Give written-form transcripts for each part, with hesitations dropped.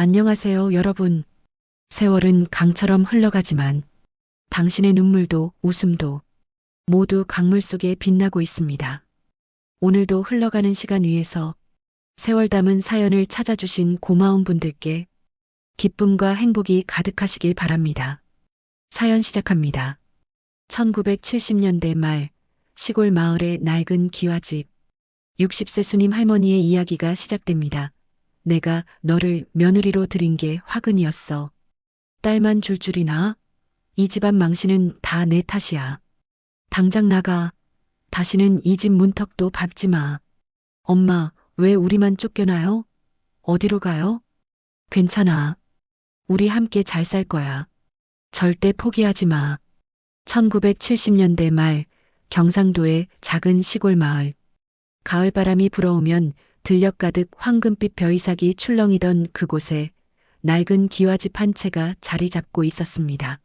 안녕하세요, 여러분. 세월은 강처럼 흘러가지만 당신의 눈물도 웃음도 모두 강물 속에 빛나고 있습니다. 오늘도 흘러가는 시간 위에서 세월 담은 사연을 찾아주신 고마운 분들께 기쁨과 행복이 가득하시길 바랍니다. 사연 시작합니다. 1970년대 말 시골 마을의 낡은 기와집. 60세 스님 할머니의 이야기가 시작됩니다. 내가 너를 며느리로 들인 게 화근이었어. 딸만 줄 줄이나? 이 집안 망신은 다 내 탓이야. 당장 나가. 다시는 이 집 문턱도 밟지 마. 엄마, 왜 우리만 쫓겨나요? 어디로 가요? 괜찮아. 우리 함께 잘 살 거야. 절대 포기하지 마. 1970년대 말 경상도의 작은 시골 마을. 가을바람이 불어오면 들녘 가득 황금빛 벼이삭이 출렁이던 그곳에 낡은 기와집 한 채가 자리 잡고 있었습니다.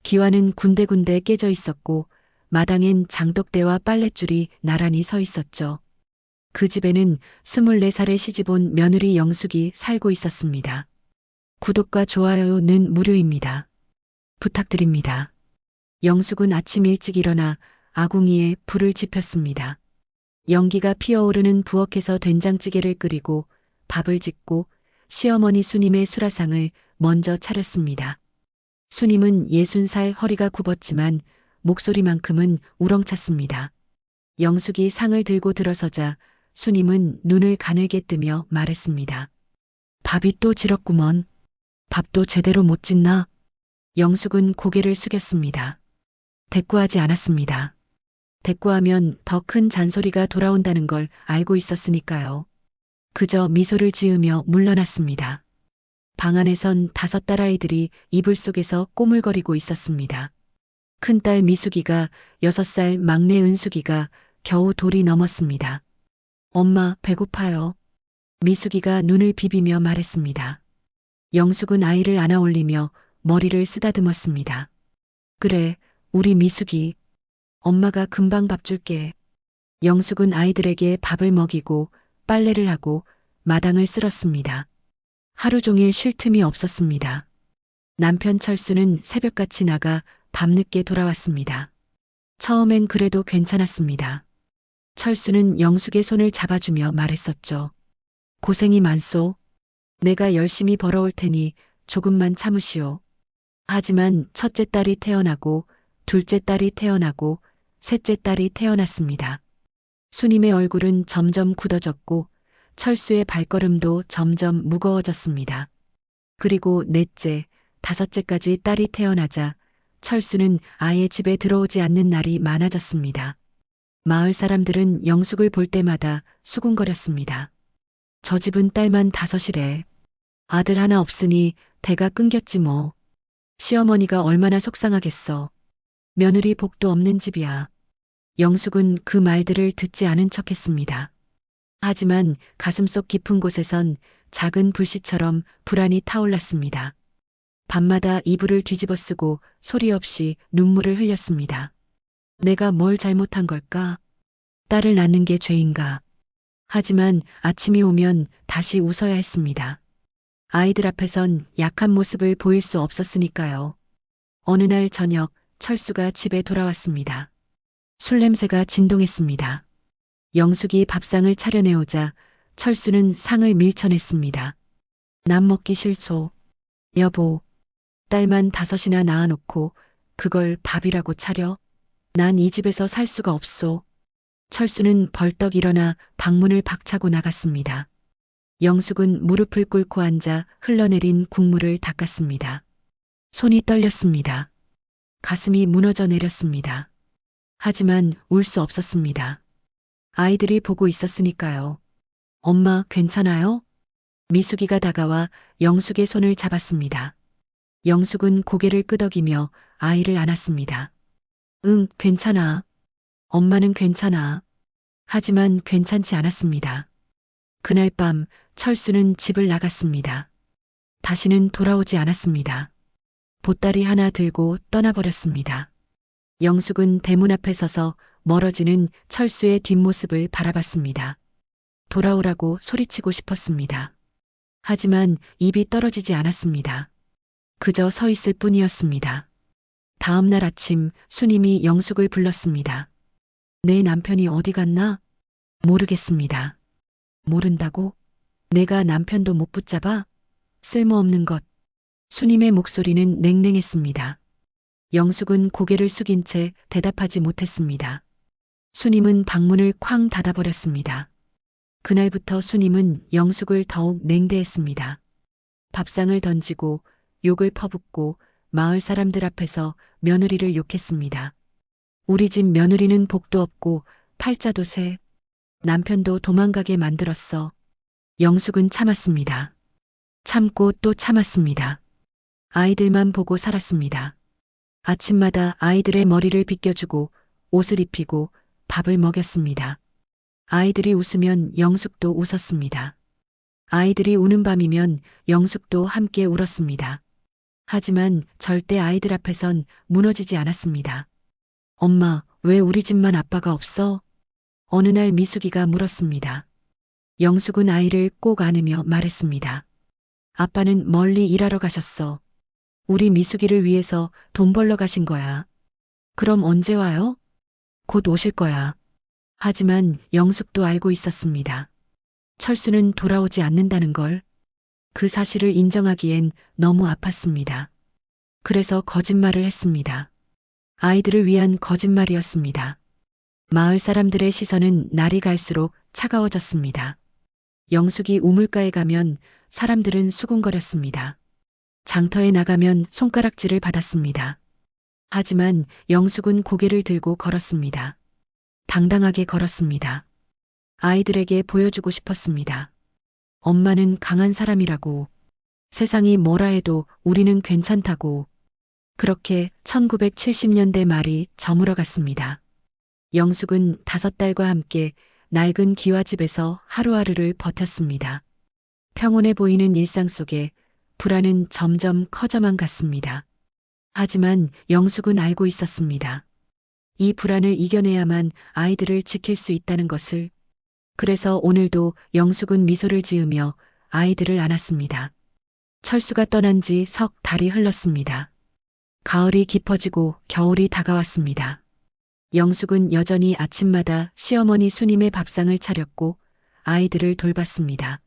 기와는 군데군데 깨져 있었고 마당엔 장독대와 빨랫줄이 나란히 서 있었죠. 그 집에는 24살에 시집온 며느리 영숙이 살고 있었습니다. 구독과 좋아요는 무료입니다. 부탁드립니다. 영숙은 아침 일찍 일어나 아궁이에 불을 지폈습니다. 연기가 피어오르는 부엌에서 된장찌개를 끓이고 밥을 짓고 시어머니 수님의 수라상을 먼저 차렸습니다. 수님은 60살, 허리가 굽었지만 목소리만큼은 우렁찼습니다. 영숙이 상을 들고 들어서자 수님은 눈을 가늘게 뜨며 말했습니다. 밥이 또 질었구먼. 밥도 제대로 못 짓나? 영숙은 고개를 숙였습니다. 대꾸하지 않았습니다. 대꾸하면 더 큰 잔소리가 돌아온다는 걸 알고 있었으니까요. 그저 미소를 지으며 물러났습니다. 방 안에선 5 딸아이들이 이불 속에서 꼬물거리고 있었습니다. 큰딸 미숙이가 6살, 막내 은숙이가 겨우 돌이 넘었습니다. 엄마, 배고파요. 미숙이가 눈을 비비며 말했습니다. 영숙은 아이를 안아 올리며 머리를 쓰다듬었습니다. 그래, 우리 미숙이. 엄마가 금방 밥 줄게. 영숙은 아이들에게 밥을 먹이고 빨래를 하고 마당을 쓸었습니다. 하루 종일 쉴 틈이 없었습니다. 남편 철수는 새벽같이 나가 밤늦게 돌아왔습니다. 처음엔 그래도 괜찮았습니다. 철수는 영숙의 손을 잡아주며 말했었죠. 고생이 많소. 내가 열심히 벌어올 테니 조금만 참으시오. 하지만 첫째 딸이 태어나고 둘째 딸이 태어나고 셋째 딸이 태어났습니다. 수님의 얼굴은 점점 굳어졌고 철수의 발걸음도 점점 무거워졌습니다. 그리고 넷째, 5째까지 딸이 태어나자 철수는 아예 집에 들어오지 않는 날이 많아졌습니다. 마을 사람들은 영숙을 볼 때마다 수군거렸습니다. 저 집은 딸만 5이래. 아들 하나 없으니 대가 끊겼지 뭐. 시어머니가 얼마나 속상하겠어. 며느리 복도 없는 집이야. 영숙은 그 말들을 듣지 않은 척했습니다. 하지만 가슴속 깊은 곳에선 작은 불씨처럼 불안이 타올랐습니다. 밤마다 이불을 뒤집어 쓰고 소리 없이 눈물을 흘렸습니다. 내가 뭘 잘못한 걸까? 딸을 낳는 게 죄인가? 하지만 아침이 오면 다시 웃어야 했습니다. 아이들 앞에선 약한 모습을 보일 수 없었으니까요. 어느 날 저녁 철수가 집에 돌아왔습니다. 술 냄새가 진동했습니다. 영숙이 밥상을 차려내오자 철수는 상을 밀쳐냈습니다. 남 먹기 싫소. 여보, 딸만 5이나 낳아놓고 그걸 밥이라고 차려? 난 이 집에서 살 수가 없소. 철수는 벌떡 일어나 방문을 박차고 나갔습니다. 영숙은 무릎을 꿇고 앉아 흘러내린 국물을 닦았습니다. 손이 떨렸습니다. 가슴이 무너져 내렸습니다. 하지만 울 수 없었습니다. 아이들이 보고 있었으니까요. 엄마, 괜찮아요? 미숙이가 다가와 영숙의 손을 잡았습니다. 영숙은 고개를 끄덕이며 아이를 안았습니다. 응, 괜찮아. 엄마는 괜찮아. 하지만 괜찮지 않았습니다. 그날 밤 철수는 집을 나갔습니다. 다시는 돌아오지 않았습니다. 보따리 하나 들고 떠나버렸습니다. 영숙은 대문 앞에 서서 멀어지는 철수의 뒷모습을 바라봤습니다. 돌아오라고 소리치고 싶었습니다. 하지만 입이 떨어지지 않았습니다. 그저 서 있을 뿐이었습니다. 다음 날 아침 수님이 영숙을 불렀습니다. 내 남편이 어디 갔나? 모르겠습니다. 모른다고? 내가 남편도 못 붙잡아? 쓸모없는 것. 수님의 목소리는 냉랭했습니다. 영숙은 고개를 숙인 채 대답하지 못했습니다. 수님은 방문을 쾅 닫아버렸습니다. 그날부터 수님은 영숙을 더욱 냉대했습니다. 밥상을 던지고 욕을 퍼붓고 마을 사람들 앞에서 며느리를 욕했습니다. 우리 집 며느리는 복도 없고 팔자도 새. 남편도 도망가게 만들었어. 영숙은 참았습니다. 참고 또 참았습니다. 아이들만 보고 살았습니다. 아침마다 아이들의 머리를 빗겨주고 옷을 입히고 밥을 먹였습니다. 아이들이 웃으면 영숙도 웃었습니다. 아이들이 우는 밤이면 영숙도 함께 울었습니다. 하지만 절대 아이들 앞에선 무너지지 않았습니다. 엄마, 왜 우리 집만 아빠가 없어? 어느 날 미숙이가 물었습니다. 영숙은 아이를 꼭 안으며 말했습니다. 아빠는 멀리 일하러 가셨어. 우리 미숙이를 위해서 돈 벌러 가신 거야. 그럼 언제 와요? 곧 오실 거야. 하지만 영숙도 알고 있었습니다. 철수는 돌아오지 않는다는 걸. 그 사실을 인정하기엔 너무 아팠습니다. 그래서 거짓말을 했습니다. 아이들을 위한 거짓말이었습니다. 마을 사람들의 시선은 날이 갈수록 차가워졌습니다. 영숙이 우물가에 가면 사람들은 수군거렸습니다. 장터에 나가면 손가락질을 받았습니다. 하지만 영숙은 고개를 들고 걸었습니다. 당당하게 걸었습니다. 아이들에게 보여주고 싶었습니다. 엄마는 강한 사람이라고. 세상이 뭐라 해도 우리는 괜찮다고. 그렇게 1970년대 말이 저물어 갔습니다. 영숙은 5딸과 함께 낡은 기와집에서 하루하루를 버텼습니다. 평온해 보이는 일상 속에 불안은 점점 커져만 갔습니다. 하지만 영숙은 알고 있었습니다. 이 불안을 이겨내야만 아이들을 지킬 수 있다는 것을. 그래서 오늘도 영숙은 미소를 지으며 아이들을 안았습니다. 철수가 떠난 지 석 달이 흘렀습니다. 가을이 깊어지고 겨울이 다가왔습니다. 영숙은 여전히 아침마다 시어머니 수님의 밥상을 차렸고 아이들을 돌봤습니다.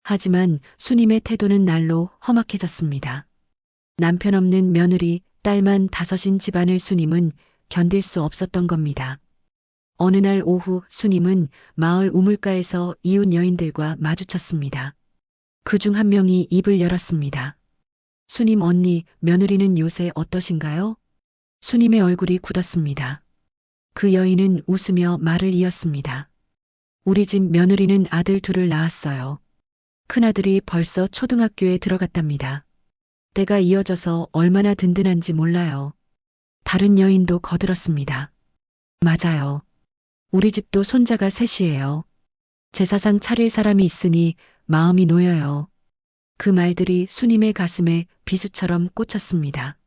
하지만 수님의 태도는 날로 험악해졌습니다. 남편 없는 며느리, 딸만 5인 집안을 수님은 견딜 수 없었던 겁니다. 어느 날 오후 수님은 마을 우물가에서 이웃 여인들과 마주쳤습니다. 그중 한 명이 입을 열었습니다. 수님 언니, 며느리는 요새 어떠신가요? 수님의 얼굴이 굳었습니다. 그 여인은 웃으며 말을 이었습니다. 우리 집 며느리는 아들 2을 낳았어요. 큰아들이 벌써 초등학교에 들어갔답니다. 때가 이어져서 얼마나 든든한지 몰라요. 다른 여인도 거들었습니다. 맞아요. 우리 집도 손자가 3이에요. 제사상 차릴 사람이 있으니 마음이 놓여요. 그 말들이 수님의 가슴에 비수처럼 꽂혔습니다.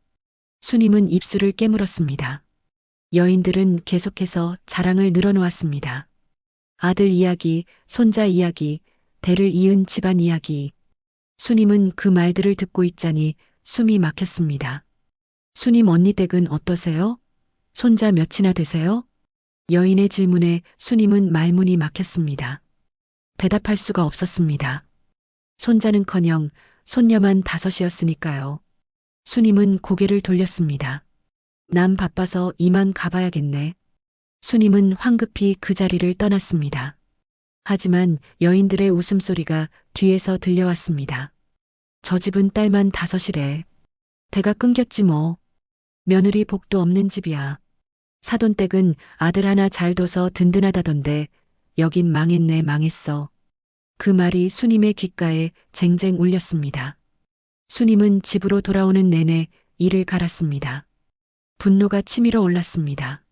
수님은 입술을 깨물었습니다. 여인들은 계속해서 자랑을 늘어놓았습니다. 아들 이야기, 손자 이야기, 대를 이은 집안 이야기. 수님은 그 말들을 듣고 있자니 숨이 막혔습니다. 수님 언니 댁은 어떠세요? 손자 몇이나 되세요? 여인의 질문에 수님은 말문이 막혔습니다. 대답할 수가 없었습니다. 손자는커녕 손녀만 5이었으니까요. 수님은 고개를 돌렸습니다. 난 바빠서 이만 가봐야겠네. 수님은 황급히 그 자리를 떠났습니다. 하지만 여인들의 웃음소리가 뒤에서 들려왔습니다. 저 집은 딸만 5이래. 대가 끊겼지 뭐. 며느리 복도 없는 집이야. 사돈댁은 아들 하나 잘 둬서 든든하다던데 여긴 망했네 망했어. 그 말이 수님의 귓가에 쟁쟁 울렸습니다. 수님은 집으로 돌아오는 내내 이를 갈았습니다. 분노가 치밀어 올랐습니다.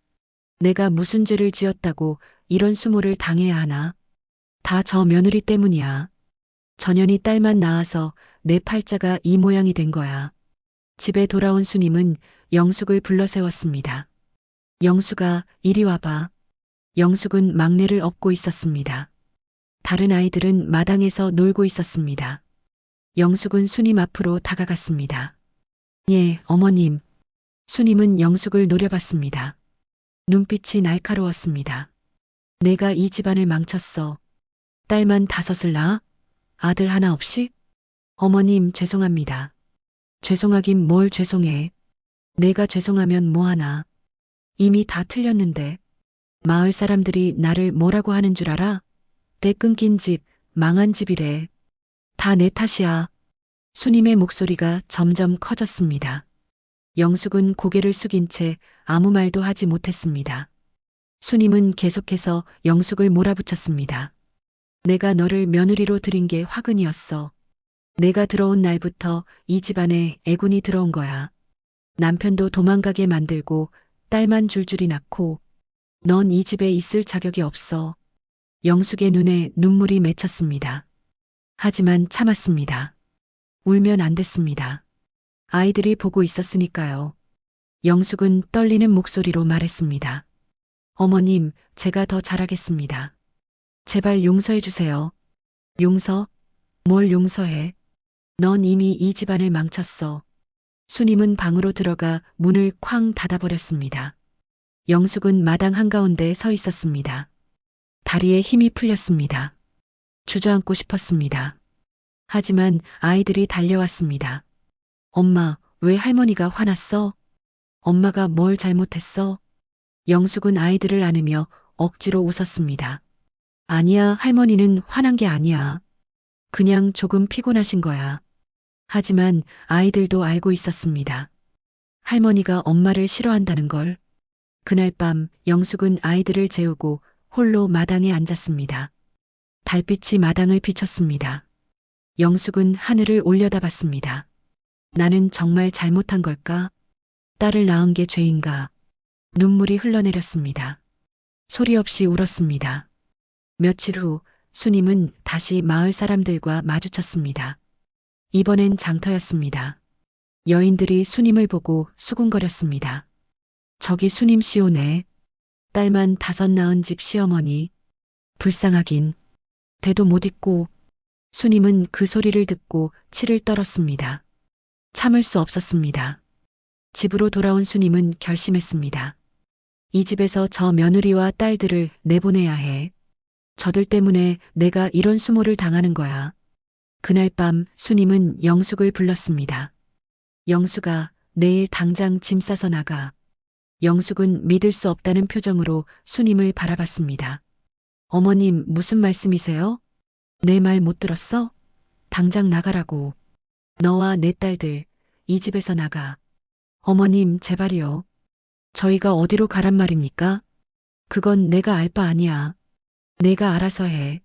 내가 무슨 죄를 지었다고 이런 수모를 당해야 하나? 다 저 며느리 때문이야. 전현이 딸만 낳아서 내 팔자가 이 모양이 된 거야. 집에 돌아온 수님은 영숙을 불러 세웠습니다. 영숙아, 이리 와봐. 영숙은 막내를 업고 있었습니다. 다른 아이들은 마당에서 놀고 있었습니다. 영숙은 수님 앞으로 다가갔습니다. 예, 어머님. 수님은 영숙을 노려봤습니다. 눈빛이 날카로웠습니다. 내가 이 집안을 망쳤어. 딸만 5을 낳아? 아들 하나 없이? 어머님, 죄송합니다. 죄송하긴 뭘 죄송해. 내가 죄송하면 뭐하나. 이미 다 틀렸는데. 마을 사람들이 나를 뭐라고 하는 줄 알아? 때 끊긴 집, 망한 집이래. 다 내 탓이야. 수님의 목소리가 점점 커졌습니다. 영숙은 고개를 숙인 채 아무 말도 하지 못했습니다. 수님은 계속해서 영숙을 몰아붙였습니다. 내가 너를 며느리로 들인 게 화근이었어. 내가 들어온 날부터 이 집안에 애군이 들어온 거야. 남편도 도망가게 만들고 딸만 줄줄이 낳고 넌 이 집에 있을 자격이 없어. 영숙의 눈에 눈물이 맺혔습니다. 하지만 참았습니다. 울면 안 됐습니다. 아이들이 보고 있었으니까요. 영숙은 떨리는 목소리로 말했습니다. 어머님, 제가 더 잘하겠습니다. 제발 용서해 주세요. 용서? 뭘 용서해? 넌 이미 이 집안을 망쳤어. 수님은 방으로 들어가 문을 쾅 닫아버렸습니다. 영숙은 마당 한가운데 서 있었습니다. 다리에 힘이 풀렸습니다. 주저앉고 싶었습니다. 하지만 아이들이 달려왔습니다. 엄마, 왜 할머니가 화났어? 엄마가 뭘 잘못했어? 영숙은 아이들을 안으며 억지로 웃었습니다. 아니야, 할머니는 화난 게 아니야. 그냥 조금 피곤하신 거야. 하지만 아이들도 알고 있었습니다. 할머니가 엄마를 싫어한다는 걸. 그날 밤 영숙은 아이들을 재우고 홀로 마당에 앉았습니다. 달빛이 마당을 비췄습니다. 영숙은 하늘을 올려다봤습니다. 나는 정말 잘못한 걸까? 딸을 낳은 게 죄인가? 눈물이 흘러내렸습니다. 소리 없이 울었습니다. 며칠 후 수님은 다시 마을 사람들과 마주쳤습니다. 이번엔 장터였습니다. 여인들이 수님을 보고 수군거렸습니다. 저기 수님 씨오네. 딸만 5 낳은 집 시어머니. 불쌍하긴. 대도 못 잊고. 수님은 그 소리를 듣고 치를 떨었습니다. 참을 수 없었습니다. 집으로 돌아온 수님은 결심했습니다. 이 집에서 저 며느리와 딸들을 내보내야 해. 저들 때문에 내가 이런 수모를 당하는 거야. 그날 밤 수님은 영숙을 불렀습니다. 영숙아, 내일 당장 짐 싸서 나가. 영숙은 믿을 수 없다는 표정으로 수님을 바라봤습니다. 어머님, 무슨 말씀이세요? 내 말 못 들었어? 당장 나가라고. 너와 내 딸들, 이 집에서 나가. 어머님, 제발이요. 저희가 어디로 가란 말입니까? 그건 내가 알 바 아니야. 내가 알아서 해.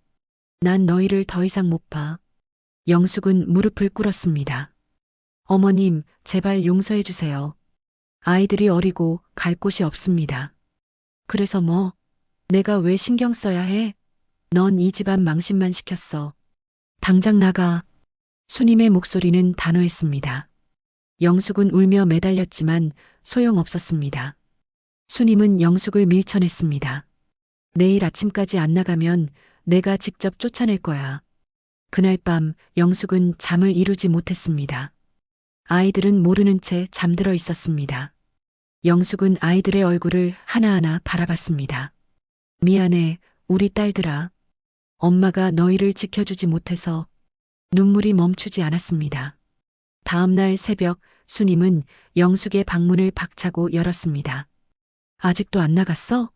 난 너희를 더 이상 못 봐. 영숙은 무릎을 꿇었습니다. 어머님, 제발 용서해 주세요. 아이들이 어리고 갈 곳이 없습니다. 그래서 뭐? 내가 왜 신경 써야 해? 넌 이 집안 망신만 시켰어. 당장 나가. 수님의 목소리는 단호했습니다. 영숙은 울며 매달렸지만 소용없었습니다. 수님은 영숙을 밀쳐냈습니다. 내일 아침까지 안 나가면 내가 직접 쫓아낼 거야. 그날 밤 영숙은 잠을 이루지 못했습니다. 아이들은 모르는 채 잠들어 있었습니다. 영숙은 아이들의 얼굴을 하나하나 바라봤습니다. 미안해, 우리 딸들아. 엄마가 너희를 지켜주지 못해서. 눈물이 멈추지 않았습니다. 다음 날 새벽 수님은 영숙의 방문을 박차고 열었습니다. 아직도 안 나갔어?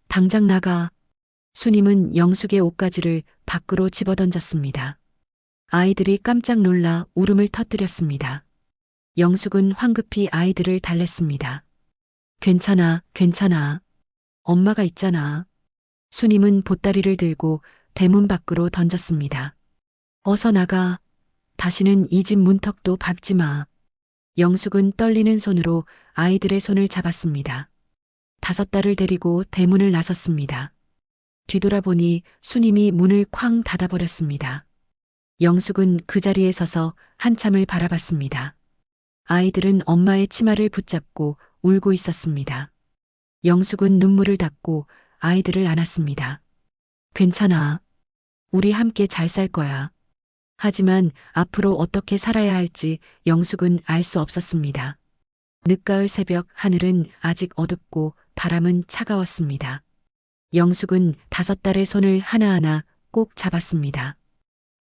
당장 나가. 수님은 영숙의 옷가지를 밖으로 집어던졌습니다. 아이들이 깜짝 놀라 울음을 터뜨렸습니다. 영숙은 황급히 아이들을 달랬습니다. 괜찮아, 괜찮아. 엄마가 있잖아. 수님은 보따리를 들고 대문 밖으로 던졌습니다. 어서 나가. 다시는 이 집 문턱도 밟지 마. 영숙은 떨리는 손으로 아이들의 손을 잡았습니다. 5 딸을 데리고 대문을 나섰습니다. 뒤돌아보니 수님이 문을 쾅 닫아버렸습니다. 영숙은 그 자리에 서서 한참을 바라봤습니다. 아이들은 엄마의 치마를 붙잡고 울고 있었습니다. 영숙은 눈물을 닦고 아이들을 안았습니다. 괜찮아. 우리 함께 잘 살 거야. 하지만 앞으로 어떻게 살아야 할지 영숙은 알 수 없었습니다. 늦가을 새벽 하늘은 아직 어둡고 바람은 차가웠습니다. 영숙은 5딸의 손을 하나하나 꼭 잡았습니다.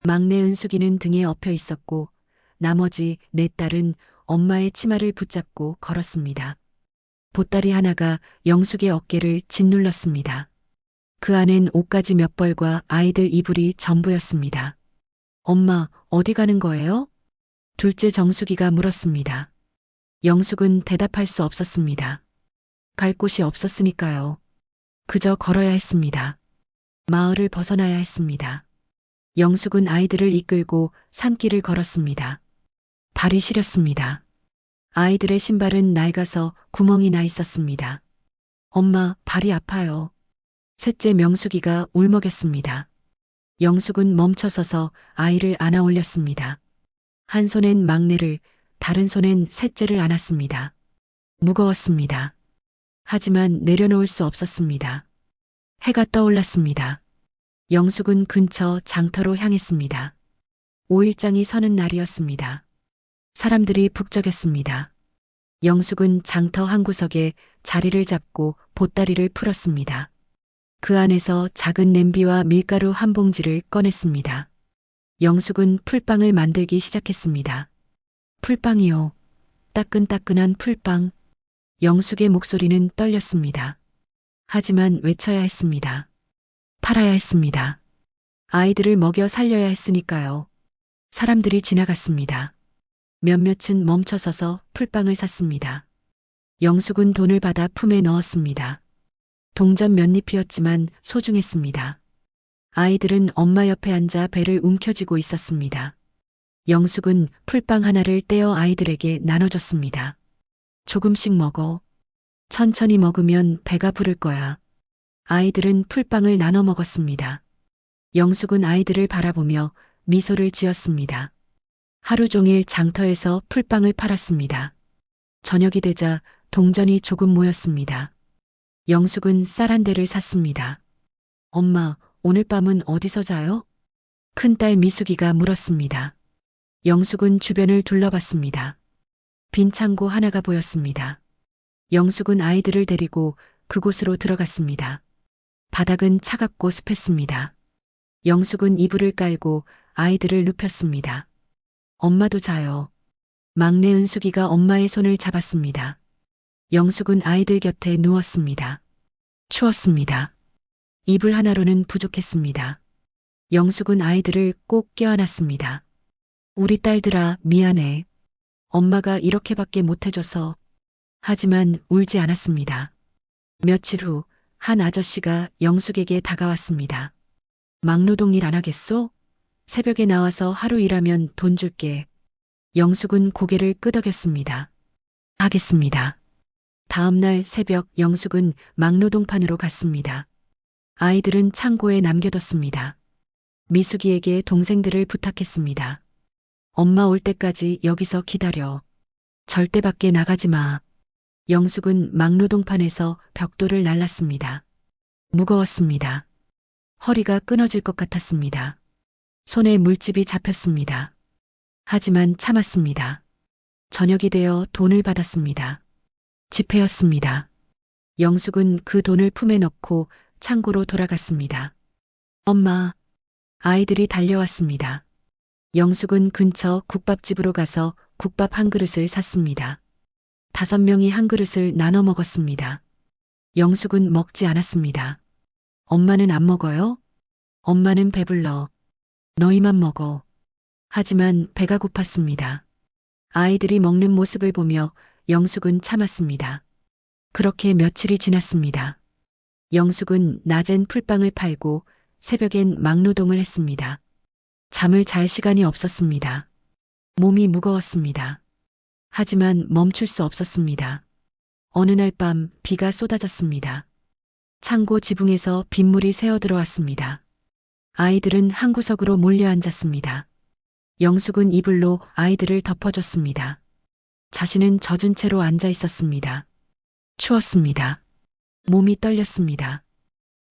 막내 은숙이는 등에 엎여 있었고 나머지 4딸은 엄마의 치마를 붙잡고 걸었습니다. 보따리 하나가 영숙의 어깨를 짓눌렀습니다. 그 안엔 옷가지 몇 벌과 아이들 이불이 전부였습니다. 엄마, 어디 가는 거예요? 둘째 정숙이가 물었습니다. 영숙은 대답할 수 없었습니다. 갈 곳이 없었으니까요. 그저 걸어야 했습니다. 마을을 벗어나야 했습니다. 영숙은 아이들을 이끌고 산길을 걸었습니다. 발이 시렸습니다. 아이들의 신발은 낡아서 구멍이 나 있었습니다. 엄마, 발이 아파요. 셋째 명숙이가 울먹였습니다. 영숙은 멈춰서서 아이를 안아 올렸습니다. 한 손엔 막내를, 다른 손엔 셋째를 안았습니다. 무거웠습니다. 하지만 내려놓을 수 없었습니다. 해가 떠올랐습니다. 영숙은 근처 장터로 향했습니다. 5일장이 서는 날이었습니다. 사람들이 북적였습니다. 영숙은 장터 한 구석에 자리를 잡고 보따리를 풀었습니다. 그 안에서 작은 냄비와 밀가루 한 봉지를 꺼냈습니다. 영숙은 풀빵을 만들기 시작했습니다. 풀빵이요. 따끈따끈한 풀빵. 영숙의 목소리는 떨렸습니다. 하지만 외쳐야 했습니다. 팔아야 했습니다. 아이들을 먹여 살려야 했으니까요. 사람들이 지나갔습니다. 몇몇은 멈춰서서 풀빵을 샀습니다. 영숙은 돈을 받아 품에 넣었습니다. 동전 몇 잎이었지만 소중했습니다. 아이들은 엄마 옆에 앉아 배를 움켜쥐고 있었습니다. 영숙은 풀빵 하나를 떼어 아이들에게 나눠줬습니다. 조금씩 먹어. 천천히 먹으면 배가 부를 거야. 아이들은 풀빵을 나눠 먹었습니다. 영숙은 아이들을 바라보며 미소를 지었습니다. 하루 종일 장터에서 풀빵을 팔았습니다. 저녁이 되자 동전이 조금 모였습니다. 영숙은 쌀 한 대를 샀습니다. 엄마, 오늘 밤은 어디서 자요? 큰딸 미숙이가 물었습니다. 영숙은 주변을 둘러봤습니다. 빈 창고 하나가 보였습니다. 영숙은 아이들을 데리고 그곳으로 들어갔습니다. 바닥은 차갑고 습했습니다. 영숙은 이불을 깔고 아이들을 눕혔습니다. 엄마도 자요. 막내 은숙이가 엄마의 손을 잡았습니다. 영숙은 아이들 곁에 누웠습니다. 추웠습니다. 이불 하나로는 부족했습니다. 영숙은 아이들을 꼭 껴안았습니다. 우리 딸들아, 미안해. 엄마가 이렇게밖에 못해줘서. 하지만 울지 않았습니다. 며칠 후 한 아저씨가 영숙에게 다가왔습니다. 막노동 일 안 하겠소? 새벽에 나와서 하루 일하면 돈 줄게. 영숙은 고개를 끄덕였습니다. 하겠습니다. 다음 날 새벽 영숙은 막노동판으로 갔습니다. 아이들은 창고에 남겨뒀습니다. 미숙이에게 동생들을 부탁했습니다. 엄마 올 때까지 여기서 기다려. 절대 밖에 나가지 마. 영숙은 막노동판에서 벽돌을 날랐습니다. 무거웠습니다. 허리가 끊어질 것 같았습니다. 손에 물집이 잡혔습니다. 하지만 참았습니다. 저녁이 되어 돈을 받았습니다. 지폐였습니다. 영숙은 그 돈을 품에 넣고 창고로 돌아갔습니다. 엄마, 아이들이 달려왔습니다. 영숙은 근처 국밥집으로 가서 국밥 한 그릇을 샀습니다. 5명이 한 그릇을 나눠 먹었습니다. 영숙은 먹지 않았습니다. 엄마는 안 먹어요? 엄마는 배불러. 너희만 먹어. 하지만 배가 고팠습니다. 아이들이 먹는 모습을 보며 영숙은 참았습니다. 그렇게 며칠이 지났습니다. 영숙은 낮엔 풀빵을 팔고 새벽엔 막노동을 했습니다. 잠을 잘 시간이 없었습니다. 몸이 무거웠습니다. 하지만 멈출 수 없었습니다. 어느 날 밤 비가 쏟아졌습니다. 창고 지붕에서 빗물이 새어 들어왔습니다. 아이들은 한 구석으로 몰려 앉았습니다. 영숙은 이불로 아이들을 덮어줬습니다. 자신은 젖은 채로 앉아 있었습니다. 추웠습니다. 몸이 떨렸습니다.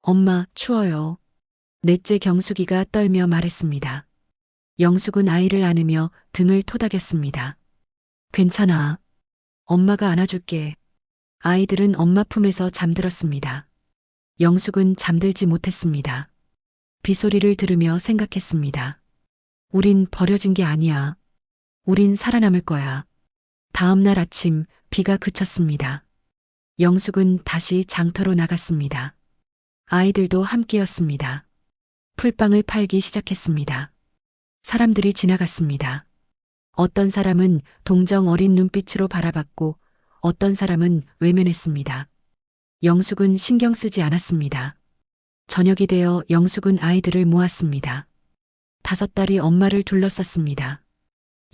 엄마, 추워요. 넷째 경숙이가 떨며 말했습니다. 영숙은 아이를 안으며 등을 토닥였습니다. 괜찮아. 엄마가 안아줄게. 아이들은 엄마 품에서 잠들었습니다. 영숙은 잠들지 못했습니다. 비소리를 들으며 생각했습니다. 우린 버려진 게 아니야. 우린 살아남을 거야. 다음 날 아침 비가 그쳤습니다. 영숙은 다시 장터로 나갔습니다. 아이들도 함께였습니다. 풀빵을 팔기 시작했습니다. 사람들이 지나갔습니다. 어떤 사람은 동정 어린 눈빛으로 바라봤고 어떤 사람은 외면했습니다. 영숙은 신경 쓰지 않았습니다. 저녁이 되어 영숙은 아이들을 모았습니다. 5딸이 엄마를 둘러쌌습니다.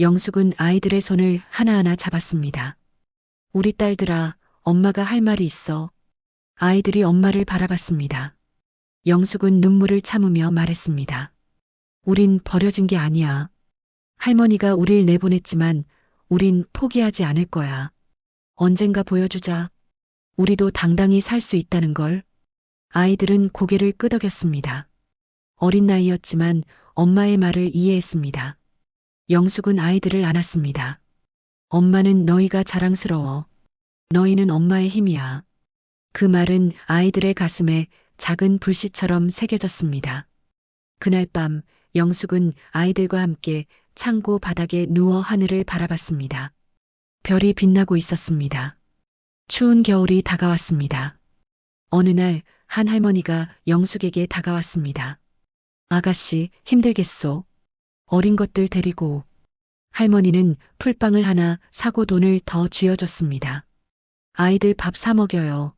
영숙은 아이들의 손을 하나하나 잡았습니다. 우리 딸들아, 엄마가 할 말이 있어. 아이들이 엄마를 바라봤습니다. 영숙은 눈물을 참으며 말했습니다. 우린 버려진 게 아니야. 할머니가 우릴 내보냈지만 우린 포기하지 않을 거야. 언젠가 보여주자. 우리도 당당히 살 수 있다는 걸. 아이들은 고개를 끄덕였습니다. 어린 나이였지만 엄마의 말을 이해했습니다. 영숙은 아이들을 안았습니다. 엄마는 너희가 자랑스러워. 너희는 엄마의 힘이야. 그 말은 아이들의 가슴에 작은 불씨처럼 새겨졌습니다. 그날 밤 영숙은 아이들과 함께 창고 바닥에 누워 하늘을 바라봤습니다. 별이 빛나고 있었습니다. 추운 겨울이 다가왔습니다. 어느 날 한 할머니가 영숙에게 다가왔습니다. 아가씨, 힘들겠소. 어린 것들 데리고. 할머니는 풀빵을 하나 사고 돈을 더 쥐어줬습니다. 아이들 밥 사 먹여요.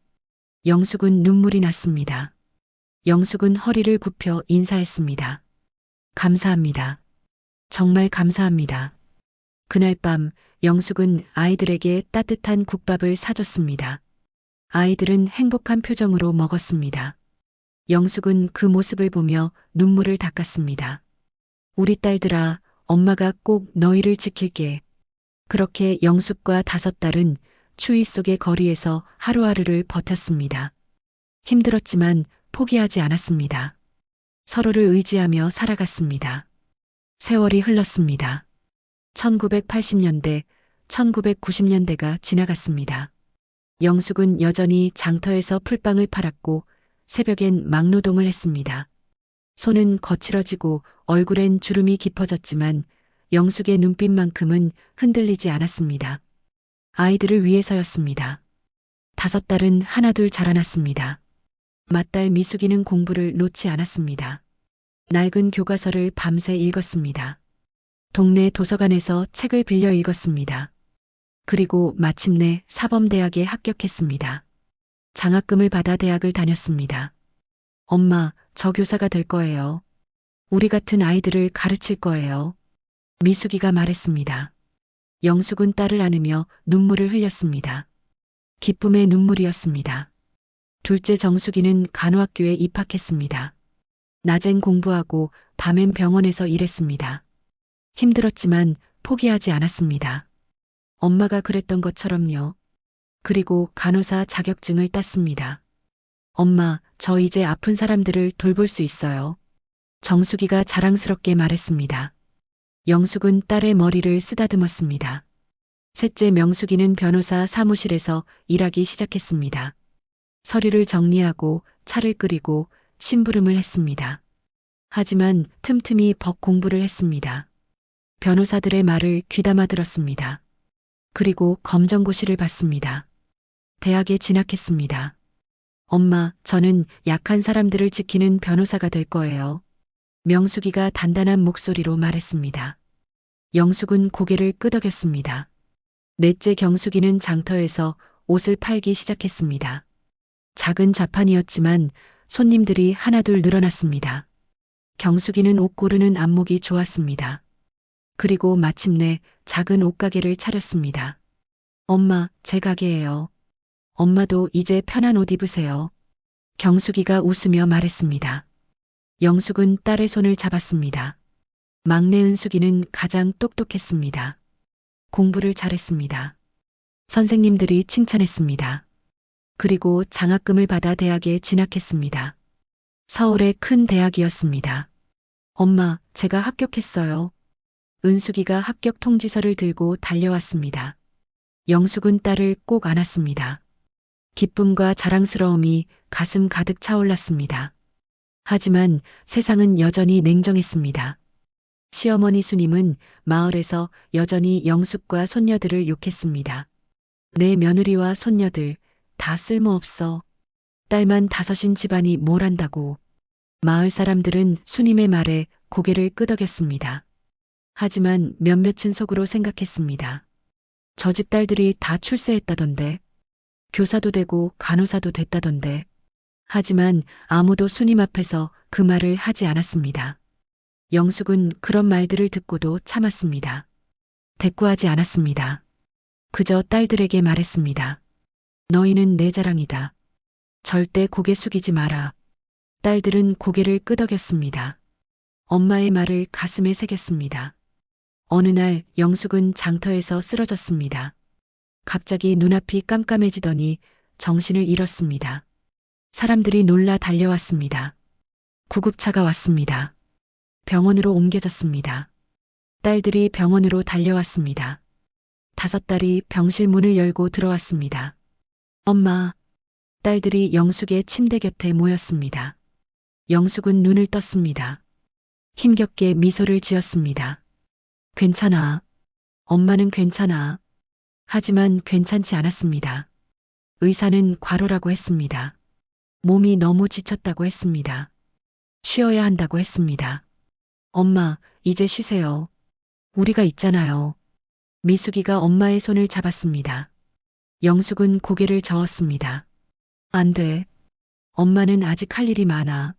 영숙은 눈물이 났습니다. 영숙은 허리를 굽혀 인사했습니다. 감사합니다. 정말 감사합니다. 그날 밤 영숙은 아이들에게 따뜻한 국밥을 사줬습니다. 아이들은 행복한 표정으로 먹었습니다. 영숙은 그 모습을 보며 눈물을 닦았습니다. 우리 딸들아, 엄마가 꼭 너희를 지킬게. 그렇게 영숙과 5딸은 추위 속의 거리에서 하루하루를 버텼습니다. 힘들었지만 포기하지 않았습니다. 서로를 의지하며 살아갔습니다. 세월이 흘렀습니다. 1980년대, 1990년대가 지나갔습니다. 영숙은 여전히 장터에서 풀빵을 팔았고 새벽엔 막노동을 했습니다. 손은 거칠어지고 얼굴엔 주름이 깊어졌지만 영숙의 눈빛만큼은 흔들리지 않았습니다. 아이들을 위해서였습니다. 5딸은 하나둘 자라났습니다. 맏딸 미숙이는 공부를 놓지 않았습니다. 낡은 교과서를 밤새 읽었습니다. 동네 도서관에서 책을 빌려 읽었습니다. 그리고 마침내 사범대학에 합격했습니다. 장학금을 받아 대학을 다녔습니다. 엄마, 저 교사가 될 거예요. 우리 같은 아이들을 가르칠 거예요. 미숙이가 말했습니다. 영숙은 딸을 안으며 눈물을 흘렸습니다. 기쁨의 눈물이었습니다. 둘째 정숙이는 간호학교에 입학했습니다. 낮엔 공부하고 밤엔 병원에서 일했습니다. 힘들었지만 포기하지 않았습니다. 엄마가 그랬던 것처럼요. 그리고 간호사 자격증을 땄습니다. 엄마, 저 이제 아픈 사람들을 돌볼 수 있어요. 정숙이가 자랑스럽게 말했습니다. 영숙은 딸의 머리를 쓰다듬었습니다. 셋째 명숙이는 변호사 사무실에서 일하기 시작했습니다. 서류를 정리하고 차를 끓이고 심부름을 했습니다. 하지만 틈틈이 법 공부를 했습니다. 변호사들의 말을 귀담아 들었습니다. 그리고 검정고시를 봤습니다. 대학에 진학했습니다. 엄마, 저는 약한 사람들을 지키는 변호사가 될 거예요. 명숙이가 단단한 목소리로 말했습니다. 영숙은 고개를 끄덕였습니다. 넷째 경숙이는 장터에서 옷을 팔기 시작했습니다. 작은 좌판이었지만 손님들이 하나둘 늘어났습니다. 경숙이는 옷 고르는 안목이 좋았습니다. 그리고 마침내 작은 옷가게를 차렸습니다. 엄마, 제 가게예요. 엄마도 이제 편한 옷 입으세요. 경숙이가 웃으며 말했습니다. 영숙은 딸의 손을 잡았습니다. 막내 은숙이는 가장 똑똑했습니다. 공부를 잘했습니다. 선생님들이 칭찬했습니다. 그리고 장학금을 받아 대학에 진학했습니다. 서울의 큰 대학이었습니다. 엄마, 제가 합격했어요. 은숙이가 합격 통지서를 들고 달려왔습니다. 영숙은 딸을 꼭 안았습니다. 기쁨과 자랑스러움이 가슴 가득 차올랐습니다. 하지만 세상은 여전히 냉정했습니다. 시어머니 수님은 마을에서 여전히 영숙과 손녀들을 욕했습니다. 내 며느리와 손녀들 다 쓸모없어. 딸만 다섯인 집안이 뭘 안다고. 마을 사람들은 수님의 말에 고개를 끄덕였습니다. 하지만 몇몇은 속으로 생각했습니다. 저 집 딸들이 다 출세했다던데. 교사도 되고 간호사도 됐다던데. 하지만 아무도 수님 앞에서 그 말을 하지 않았습니다. 영숙은 그런 말들을 듣고도 참았습니다. 대꾸하지 않았습니다. 그저 딸들에게 말했습니다. 너희는 내 자랑이다. 절대 고개 숙이지 마라. 딸들은 고개를 끄덕였습니다. 엄마의 말을 가슴에 새겼습니다. 어느 날 영숙은 장터에서 쓰러졌습니다. 갑자기 눈앞이 깜깜해지더니 정신을 잃었습니다. 사람들이 놀라 달려왔습니다. 구급차가 왔습니다. 병원으로 옮겨졌습니다. 딸들이 병원으로 달려왔습니다. 다섯 딸이 병실 문을 열고 들어왔습니다. 엄마, 딸들이 영숙의 침대 곁에 모였습니다. 영숙은 눈을 떴습니다. 힘겹게 미소를 지었습니다. 괜찮아. 엄마는 괜찮아. 하지만 괜찮지 않았습니다. 의사는 과로라고 했습니다. 몸이 너무 지쳤다고 했습니다. 쉬어야 한다고 했습니다. 엄마, 이제 쉬세요. 우리가 있잖아요. 미숙이가 엄마의 손을 잡았습니다. 영숙은 고개를 저었습니다. 안 돼. 엄마는 아직 할 일이 많아.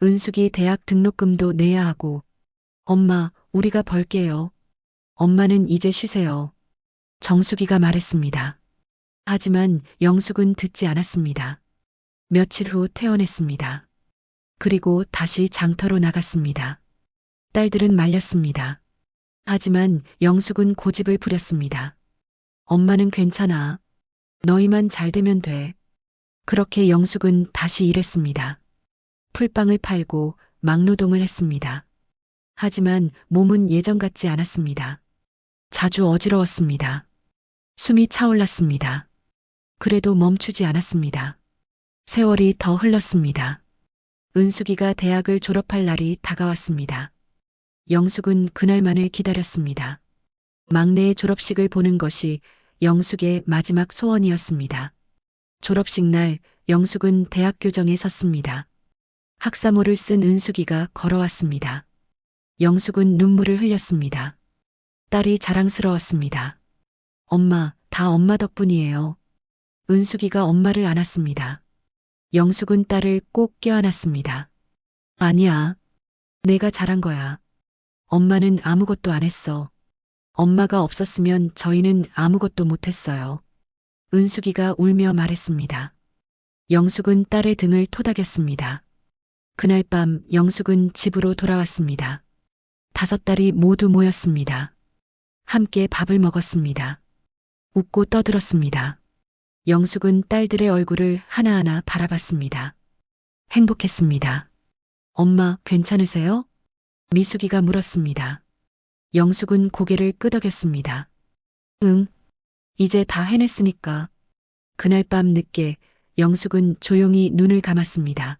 은숙이 대학 등록금도 내야 하고. 엄마, 우리가 벌게요. 엄마는 이제 쉬세요. 정숙이가 말했습니다. 하지만 영숙은 듣지 않았습니다. 며칠 후 퇴원했습니다. 그리고 다시 장터로 나갔습니다. 딸들은 말렸습니다. 하지만 영숙은 고집을 부렸습니다. 엄마는 괜찮아. 너희만 잘 되면 돼. 그렇게 영숙은 다시 일했습니다. 풀빵을 팔고 막노동을 했습니다. 하지만 몸은 예전 같지 않았습니다. 자주 어지러웠습니다. 숨이 차올랐습니다. 그래도 멈추지 않았습니다. 세월이 더 흘렀습니다. 은숙이가 대학을 졸업할 날이 다가왔습니다. 영숙은 그날만을 기다렸습니다. 막내의 졸업식을 보는 것이 영숙의 마지막 소원이었습니다. 졸업식 날 영숙은 대학 교정에 섰습니다. 학사모를 쓴 은숙이가 걸어왔습니다. 영숙은 눈물을 흘렸습니다. 딸이 자랑스러웠습니다. 엄마, 다 엄마 덕분이에요. 은숙이가 엄마를 안았습니다. 영숙은 딸을 꼭 껴안았습니다. 아니야. 내가 잘한 거야. 엄마는 아무것도 안 했어. 엄마가 없었으면 저희는 아무것도 못했어요. 은숙이가 울며 말했습니다. 영숙은 딸의 등을 토닥였습니다. 그날 밤 영숙은 집으로 돌아왔습니다. 다섯 딸이 모두 모였습니다. 함께 밥을 먹었습니다. 웃고 떠들었습니다. 영숙은 딸들의 얼굴을 하나하나 바라봤습니다. 행복했습니다. 엄마, 괜찮으세요? 미숙이가 물었습니다. 영숙은 고개를 끄덕였습니다. 응, 이제 다 해냈으니까. 그날 밤 늦게 영숙은 조용히 눈을 감았습니다.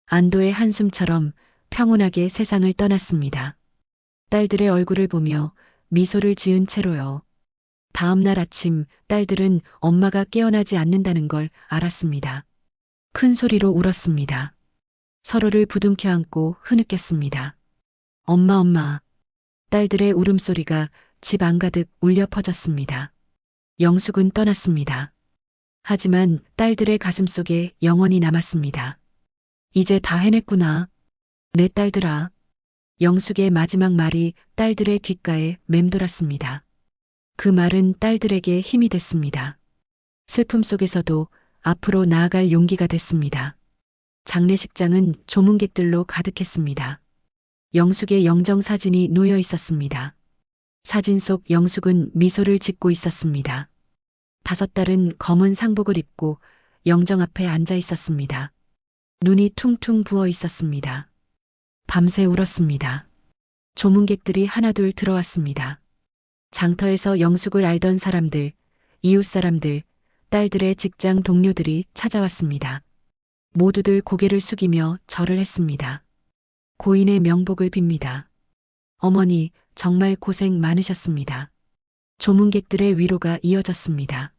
안도의 한숨처럼 평온하게 세상을 떠났습니다. 딸들의 얼굴을 보며 미소를 지은 채로요. 다음 날 아침 딸들은 엄마가 깨어나지 않는다는 걸 알았습니다. 큰 소리로 울었습니다. 서로를 부둥켜 안고 흐느꼈습니다. 엄마, 엄마. 딸들의 울음소리가 집 안가득 울려 퍼졌습니다. 영숙은 떠났습니다. 하지만 딸들의 가슴속에 영원히 남았습니다. 이제 다 해냈구나. 내 딸들아. 영숙의 마지막 말이 딸들의 귓가에 맴돌았습니다. 그 말은 딸들에게 힘이 됐습니다. 슬픔 속에서도 앞으로 나아갈 용기가 됐습니다. 장례식장은 조문객들로 가득했습니다. 영숙의 영정사진이 놓여 있었습니다. 사진 속 영숙은 미소를 짓고 있었습니다. 다섯 딸은 검은 상복을 입고 영정 앞에 앉아 있었습니다. 눈이 퉁퉁 부어 있었습니다. 밤새 울었습니다. 조문객들이 하나둘 들어왔습니다. 장터에서 영숙을 알던 사람들, 이웃 사람들, 딸들의 직장 동료들이 찾아왔습니다. 모두들 고개를 숙이며 절을 했습니다. 고인의 명복을 빕니다. 어머니, 정말 고생 많으셨습니다. 조문객들의 위로가 이어졌습니다.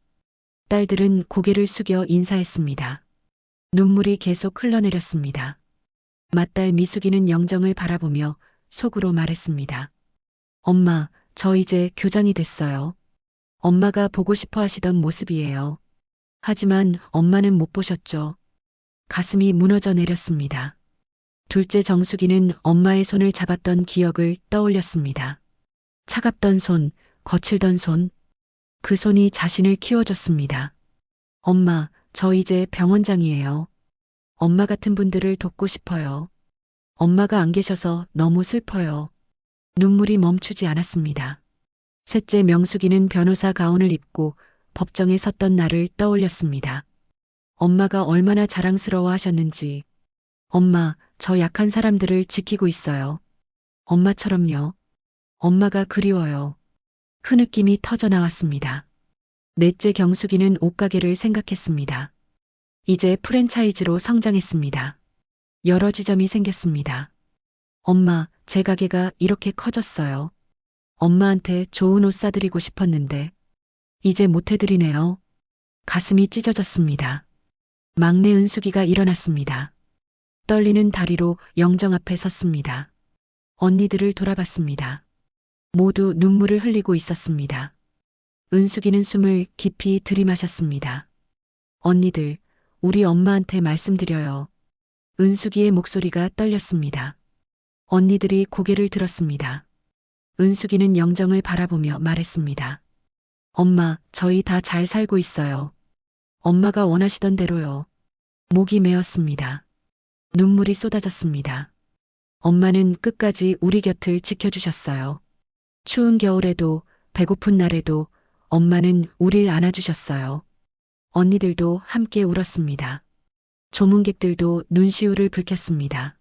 딸들은 고개를 숙여 인사했습니다. 눈물이 계속 흘러내렸습니다. 맏딸 미숙이는 영정을 바라보며 속으로 말했습니다. 엄마, 저 이제 교장이 됐어요. 엄마가 보고 싶어 하시던 모습이에요. 하지만 엄마는 못 보셨죠. 가슴이 무너져 내렸습니다. 둘째 정숙이는 엄마의 손을 잡았던 기억을 떠올렸습니다. 차갑던 손, 거칠던 손. 그 손이 자신을 키워줬습니다. 엄마, 저 이제 병원장이에요. 엄마 같은 분들을 돕고 싶어요. 엄마가 안 계셔서 너무 슬퍼요. 눈물이 멈추지 않았습니다. 셋째 명숙이는 변호사 가운을 입고 법정에 섰던 날을 떠올렸습니다. 엄마가 얼마나 자랑스러워 하셨는지. 엄마, 저 약한 사람들을 지키고 있어요. 엄마처럼요. 엄마가 그리워요. 흐느낌이 터져 나왔습니다. 넷째 경숙이는 옷가게를 생각했습니다. 이제 프랜차이즈로 성장했습니다. 여러 지점이 생겼습니다. 엄마, 제 가게가 이렇게 커졌어요. 엄마한테 좋은 옷 사드리고 싶었는데 이제 못 해드리네요. 가슴이 찢어졌습니다. 막내 은숙이가 일어났습니다. 떨리는 다리로 영정 앞에 섰습니다. 언니들을 돌아봤습니다. 모두 눈물을 흘리고 있었습니다. 은숙이는 숨을 깊이 들이마셨습니다. 언니들, 우리 엄마한테 말씀드려요. 은숙이의 목소리가 떨렸습니다. 언니들이 고개를 들었습니다. 은숙이는 영정을 바라보며 말했습니다. 엄마, 저희 다 잘 살고 있어요. 엄마가 원하시던 대로요. 목이 메었습니다. 눈물이 쏟아졌습니다. 엄마는 끝까지 우리 곁을 지켜주셨어요. 추운 겨울에도 배고픈 날에도 엄마는 우릴 안아주셨어요. 언니들도 함께 울었습니다. 조문객들도 눈시울을 붉혔습니다.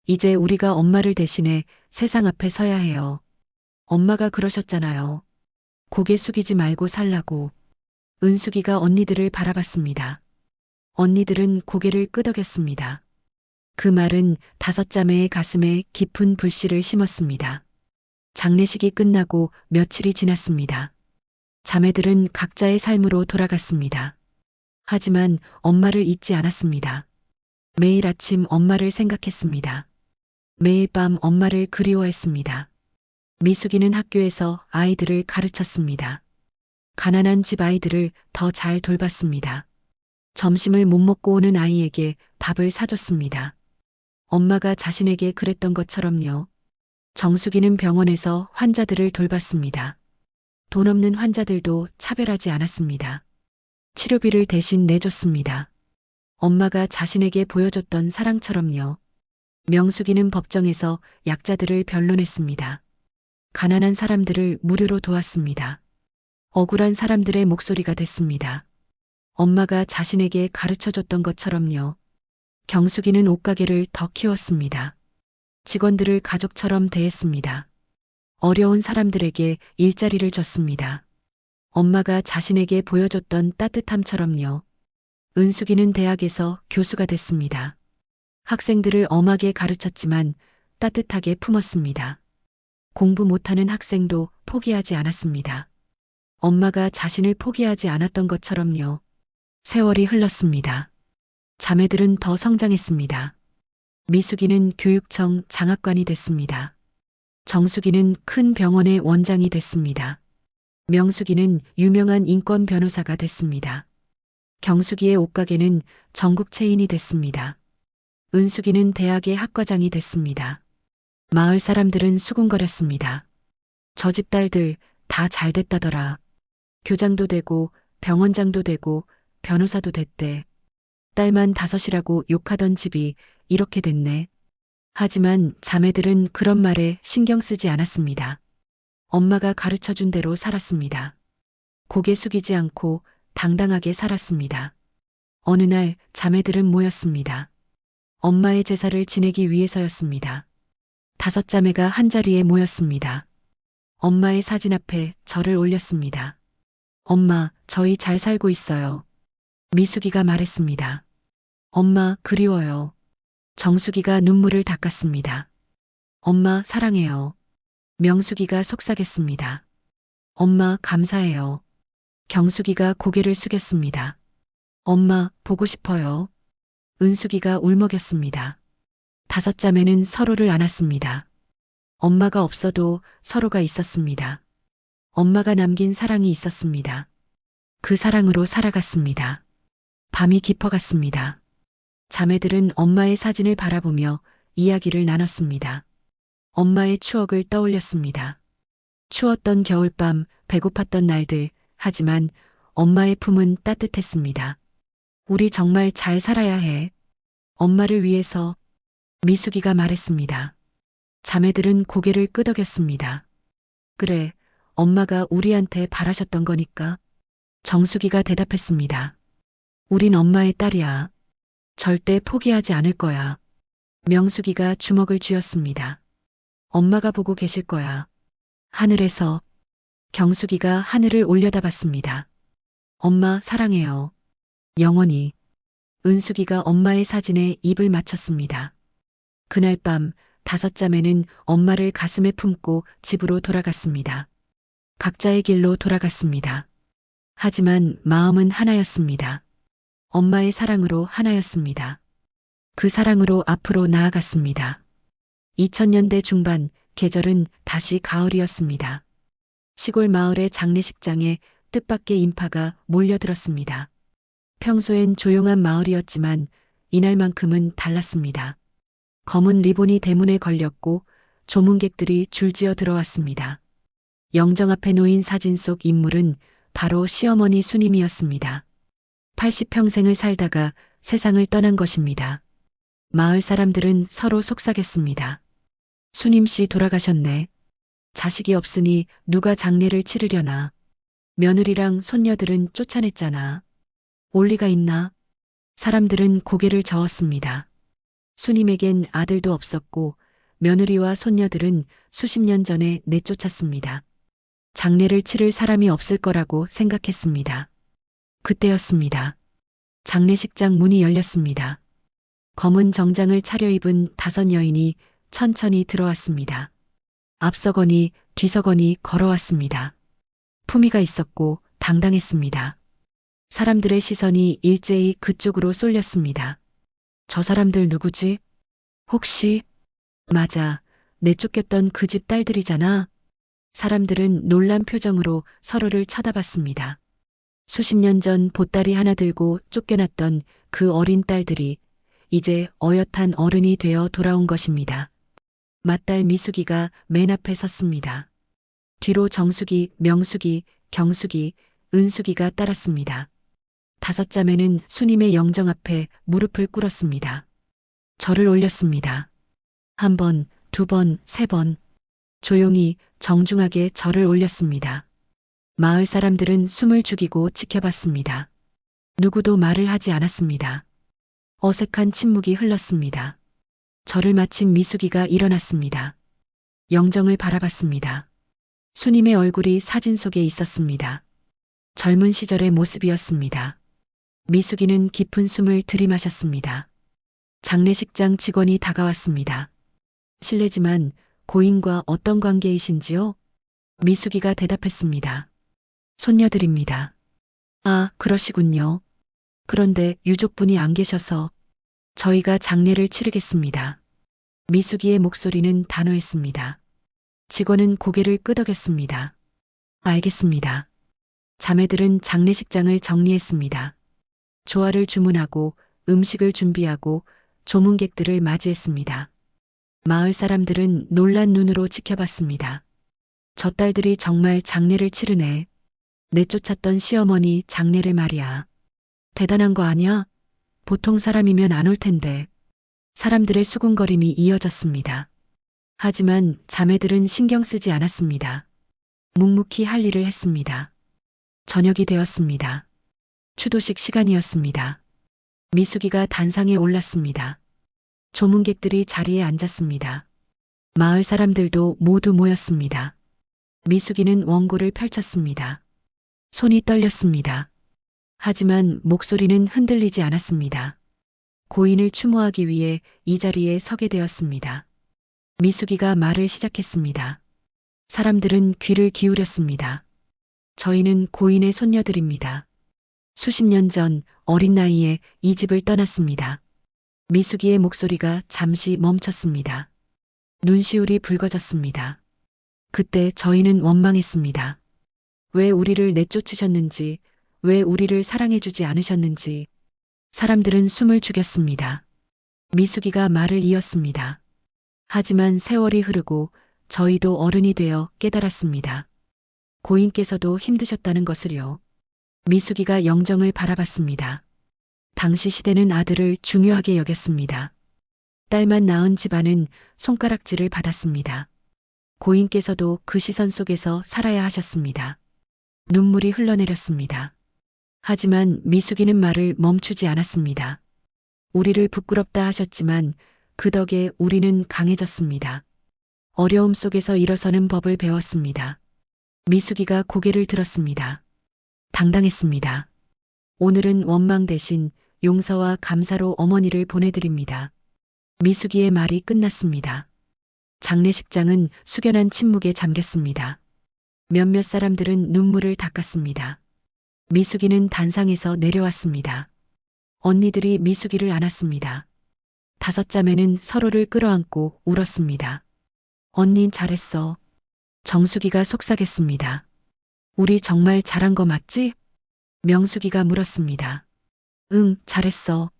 이제 우리가 엄마를 대신해 세상 앞에 서야 해요. 엄마가 그러셨잖아요. 고개 숙이지 말고 살라고. 은숙이가 언니들을 바라봤습니다. 언니들은 고개를 끄덕였습니다. 그 말은 다섯 자매의 가슴에 깊은 불씨를 심었습니다. 장례식이 끝나고 며칠이 지났습니다. 자매들은 각자의 삶으로 돌아갔습니다. 하지만 엄마를 잊지 않았습니다. 매일 아침 엄마를 생각했습니다. 매일 밤 엄마를 그리워했습니다. 미숙이는 학교에서 아이들을 가르쳤습니다. 가난한 집 아이들을 더 잘 돌봤습니다. 점심을 못 먹고 오는 아이에게 밥을 사줬습니다. 엄마가 자신에게 그랬던 것처럼요. 정숙이는 병원에서 환자들을 돌봤습니다. 돈 없는 환자들도 차별하지 않았습니다. 치료비를 대신 내줬습니다. 엄마가 자신에게 보여줬던 사랑처럼요. 명숙이는 법정에서 약자들을 변론했습니다. 가난한 사람들을 무료로 도왔습니다. 억울한 사람들의 목소리가 됐습니다. 엄마가 자신에게 가르쳐줬던 것처럼요. 경숙이는 옷가게를 더 키웠습니다. 직원들을 가족처럼 대했습니다. 어려운 사람들에게 일자리를 줬습니다. 엄마가 자신에게 보여줬던 따뜻함처럼요. 은숙이는 대학에서 교수가 됐습니다. 학생들을 엄하게 가르쳤지만 따뜻하게 품었습니다. 공부 못하는 학생도 포기하지 않았습니다. 엄마가 자신을 포기하지 않았던 것처럼요. 세월이 흘렀습니다. 자매들은 더 성장했습니다. 미숙이는 교육청 장학관이 됐습니다. 정숙이는 큰 병원의 원장이 됐습니다. 명숙이는 유명한 인권 변호사가 됐습니다. 경숙이의 옷가게는 전국 체인이 됐습니다. 은숙이는 대학의 학과장이 됐습니다. 마을 사람들은 수군거렸습니다. 저 집 딸들 다 잘됐다더라. 교장도 되고 병원장도 되고 변호사도 됐대. 딸만 다섯이라고 욕하던 집이 이렇게 됐네. 하지만 자매들은 그런 말에 신경 쓰지 않았습니다. 엄마가 가르쳐준 대로 살았습니다. 고개 숙이지 않고 당당하게 살았습니다. 어느 날 자매들은 모였습니다. 엄마의 제사를 지내기 위해서였습니다. 다섯 자매가 한자리에 모였습니다. 엄마의 사진 앞에 절을 올렸습니다. 엄마, 저희 잘 살고 있어요. 미숙이가 말했습니다. 엄마, 그리워요. 정숙이가 눈물을 닦았습니다. 엄마, 사랑해요. 명숙이가 속삭였습니다. 엄마, 감사해요. 경숙이가 고개를 숙였습니다. 엄마, 보고 싶어요. 은숙이가 울먹였습니다. 다섯 자매는 서로를 안았습니다. 엄마가 없어도 서로가 있었습니다. 엄마가 남긴 사랑이 있었습니다. 그 사랑으로 살아갔습니다. 밤이 깊어갔습니다. 자매들은 엄마의 사진을 바라보며 이야기를 나눴습니다. 엄마의 추억을 떠올렸습니다. 추웠던 겨울밤, 배고팠던 날들, 하지만 엄마의 품은 따뜻했습니다. 우리 정말 잘 살아야 해. 엄마를 위해서 미숙이가 말했습니다. 자매들은 고개를 끄덕였습니다. 그래, 엄마가 우리한테 바라셨던 거니까. 정숙이가 대답했습니다. 우린 엄마의 딸이야. 절대 포기하지 않을 거야. 명숙이가 주먹을 쥐었습니다. 엄마가 보고 계실 거야. 하늘에서. 경숙이가 하늘을 올려다봤습니다. 엄마 사랑해요. 영원히. 은숙이가 엄마의 사진에 입을 맞췄습니다. 그날 밤 다섯 자매는 엄마를 가슴에 품고 집으로 돌아갔습니다. 각자의 길로 돌아갔습니다. 하지만 마음은 하나였습니다. 엄마의 사랑으로 하나였습니다. 그 사랑으로 앞으로 나아갔습니다. 2000년대 중반 계절은 다시 가을이었습니다. 시골 마을의 장례식장에 뜻밖의 인파가 몰려들었습니다. 평소엔 조용한 마을이었지만 이날만큼은 달랐습니다. 검은 리본이 대문에 걸렸고 조문객들이 줄지어 들어왔습니다. 영정 앞에 놓인 사진 속 인물은 바로 시어머니 수님이었습니다. 80평생을 살다가 세상을 떠난 것입니다. 마을 사람들은 서로 속삭였습니다. 수님 씨 돌아가셨네. 자식이 없으니 누가 장례를 치르려나. 며느리랑 손녀들은 쫓아냈잖아. 올 리가 있나? 사람들은 고개를 저었습니다. 수님에겐 아들도 없었고 며느리와 손녀들은 수십 년 전에 내쫓았습니다. 장례를 치를 사람이 없을 거라고 생각했습니다. 그때였습니다. 장례식장 문이 열렸습니다. 검은 정장을 차려입은 다섯 여인이 천천히 들어왔습니다. 앞서거니 뒤서거니 걸어왔습니다. 품위가 있었고 당당했습니다. 사람들의 시선이 일제히 그쪽으로 쏠렸습니다. 저 사람들 누구지? 혹시? 맞아, 내쫓겼던 그 집 딸들이잖아. 사람들은 놀란 표정으로 서로를 쳐다봤습니다. 수십 년 전 보따리 하나 들고 쫓겨났던 그 어린 딸들이 이제 어엿한 어른이 되어 돌아온 것입니다. 맏딸 미숙이가 맨 앞에 섰습니다. 뒤로 정숙이, 명숙이, 경숙이, 은숙이가 따랐습니다. 다섯 자매는 수님의 영정 앞에 무릎을 꿇었습니다. 절을 올렸습니다. 한 번, 두 번, 세 번. 조용히 정중하게 절을 올렸습니다. 마을 사람들은 숨을 죽이고 지켜봤습니다. 누구도 말을 하지 않았습니다. 어색한 침묵이 흘렀습니다. 절을 마친 미숙이가 일어났습니다. 영정을 바라봤습니다. 수님의 얼굴이 사진 속에 있었습니다. 젊은 시절의 모습이었습니다. 미숙이는 깊은 숨을 들이마셨습니다. 장례식장 직원이 다가왔습니다. 실례지만 고인과 어떤 관계이신지요? 미숙이가 대답했습니다. 손녀들입니다. 아, 그러시군요. 그런데 유족분이 안 계셔서 저희가 장례를 치르겠습니다. 미숙이의 목소리는 단호했습니다. 직원은 고개를 끄덕였습니다. 알겠습니다. 자매들은 장례식장을 정리했습니다. 조화를 주문하고 음식을 준비하고 조문객들을 맞이했습니다. 마을 사람들은 놀란 눈으로 지켜봤습니다. 저 딸들이 정말 장례를 치르네. 내쫓았던 시어머니 장례를 말이야. 대단한 거 아니야? 보통 사람이면 안 올 텐데. 사람들의 수군거림이 이어졌습니다. 하지만 자매들은 신경 쓰지 않았습니다. 묵묵히 할 일을 했습니다. 저녁이 되었습니다. 추도식 시간이었습니다. 미숙이가 단상에 올랐습니다. 조문객들이 자리에 앉았습니다. 마을 사람들도 모두 모였습니다. 미숙이는 원고를 펼쳤습니다. 손이 떨렸습니다. 하지만 목소리는 흔들리지 않았습니다. 고인을 추모하기 위해 이 자리에 서게 되었습니다. 미숙이가 말을 시작했습니다. 사람들은 귀를 기울였습니다. 저희는 고인의 손녀들입니다. 수십 년 전 어린 나이에 이 집을 떠났습니다. 미숙이의 목소리가 잠시 멈췄습니다. 눈시울이 붉어졌습니다. 그때 저희는 원망했습니다. 왜 우리를 내쫓으셨는지, 왜 우리를 사랑해주지 않으셨는지. 사람들은 숨을 죽였습니다. 미숙이가 말을 이었습니다. 하지만 세월이 흐르고 저희도 어른이 되어 깨달았습니다. 고인께서도 힘드셨다는 것을요. 미숙이가 영정을 바라봤습니다. 당시 시대는 아들을 중요하게 여겼습니다. 딸만 낳은 집안은 손가락질을 받았습니다. 고인께서도 그 시선 속에서 살아야 하셨습니다. 눈물이 흘러내렸습니다. 하지만 미숙이는 말을 멈추지 않았습니다. 우리를 부끄럽다 하셨지만 그 덕에 우리는 강해졌습니다. 어려움 속에서 일어서는 법을 배웠습니다. 미숙이가 고개를 들었습니다. 당당했습니다. 오늘은 원망 대신 용서와 감사로 어머니를 보내드립니다. 미숙이의 말이 끝났습니다. 장례식장은 숙연한 침묵에 잠겼습니다. 몇몇 사람들은 눈물을 닦았습니다. 미숙이는 단상에서 내려왔습니다. 언니들이 미숙이를 안았습니다. 다섯 자매는 서로를 끌어안고 울었습니다. 언닌 잘했어. 정숙이가 속삭였습니다. 우리 정말 잘한 거 맞지? 명숙이가 물었습니다. 응, 잘했어.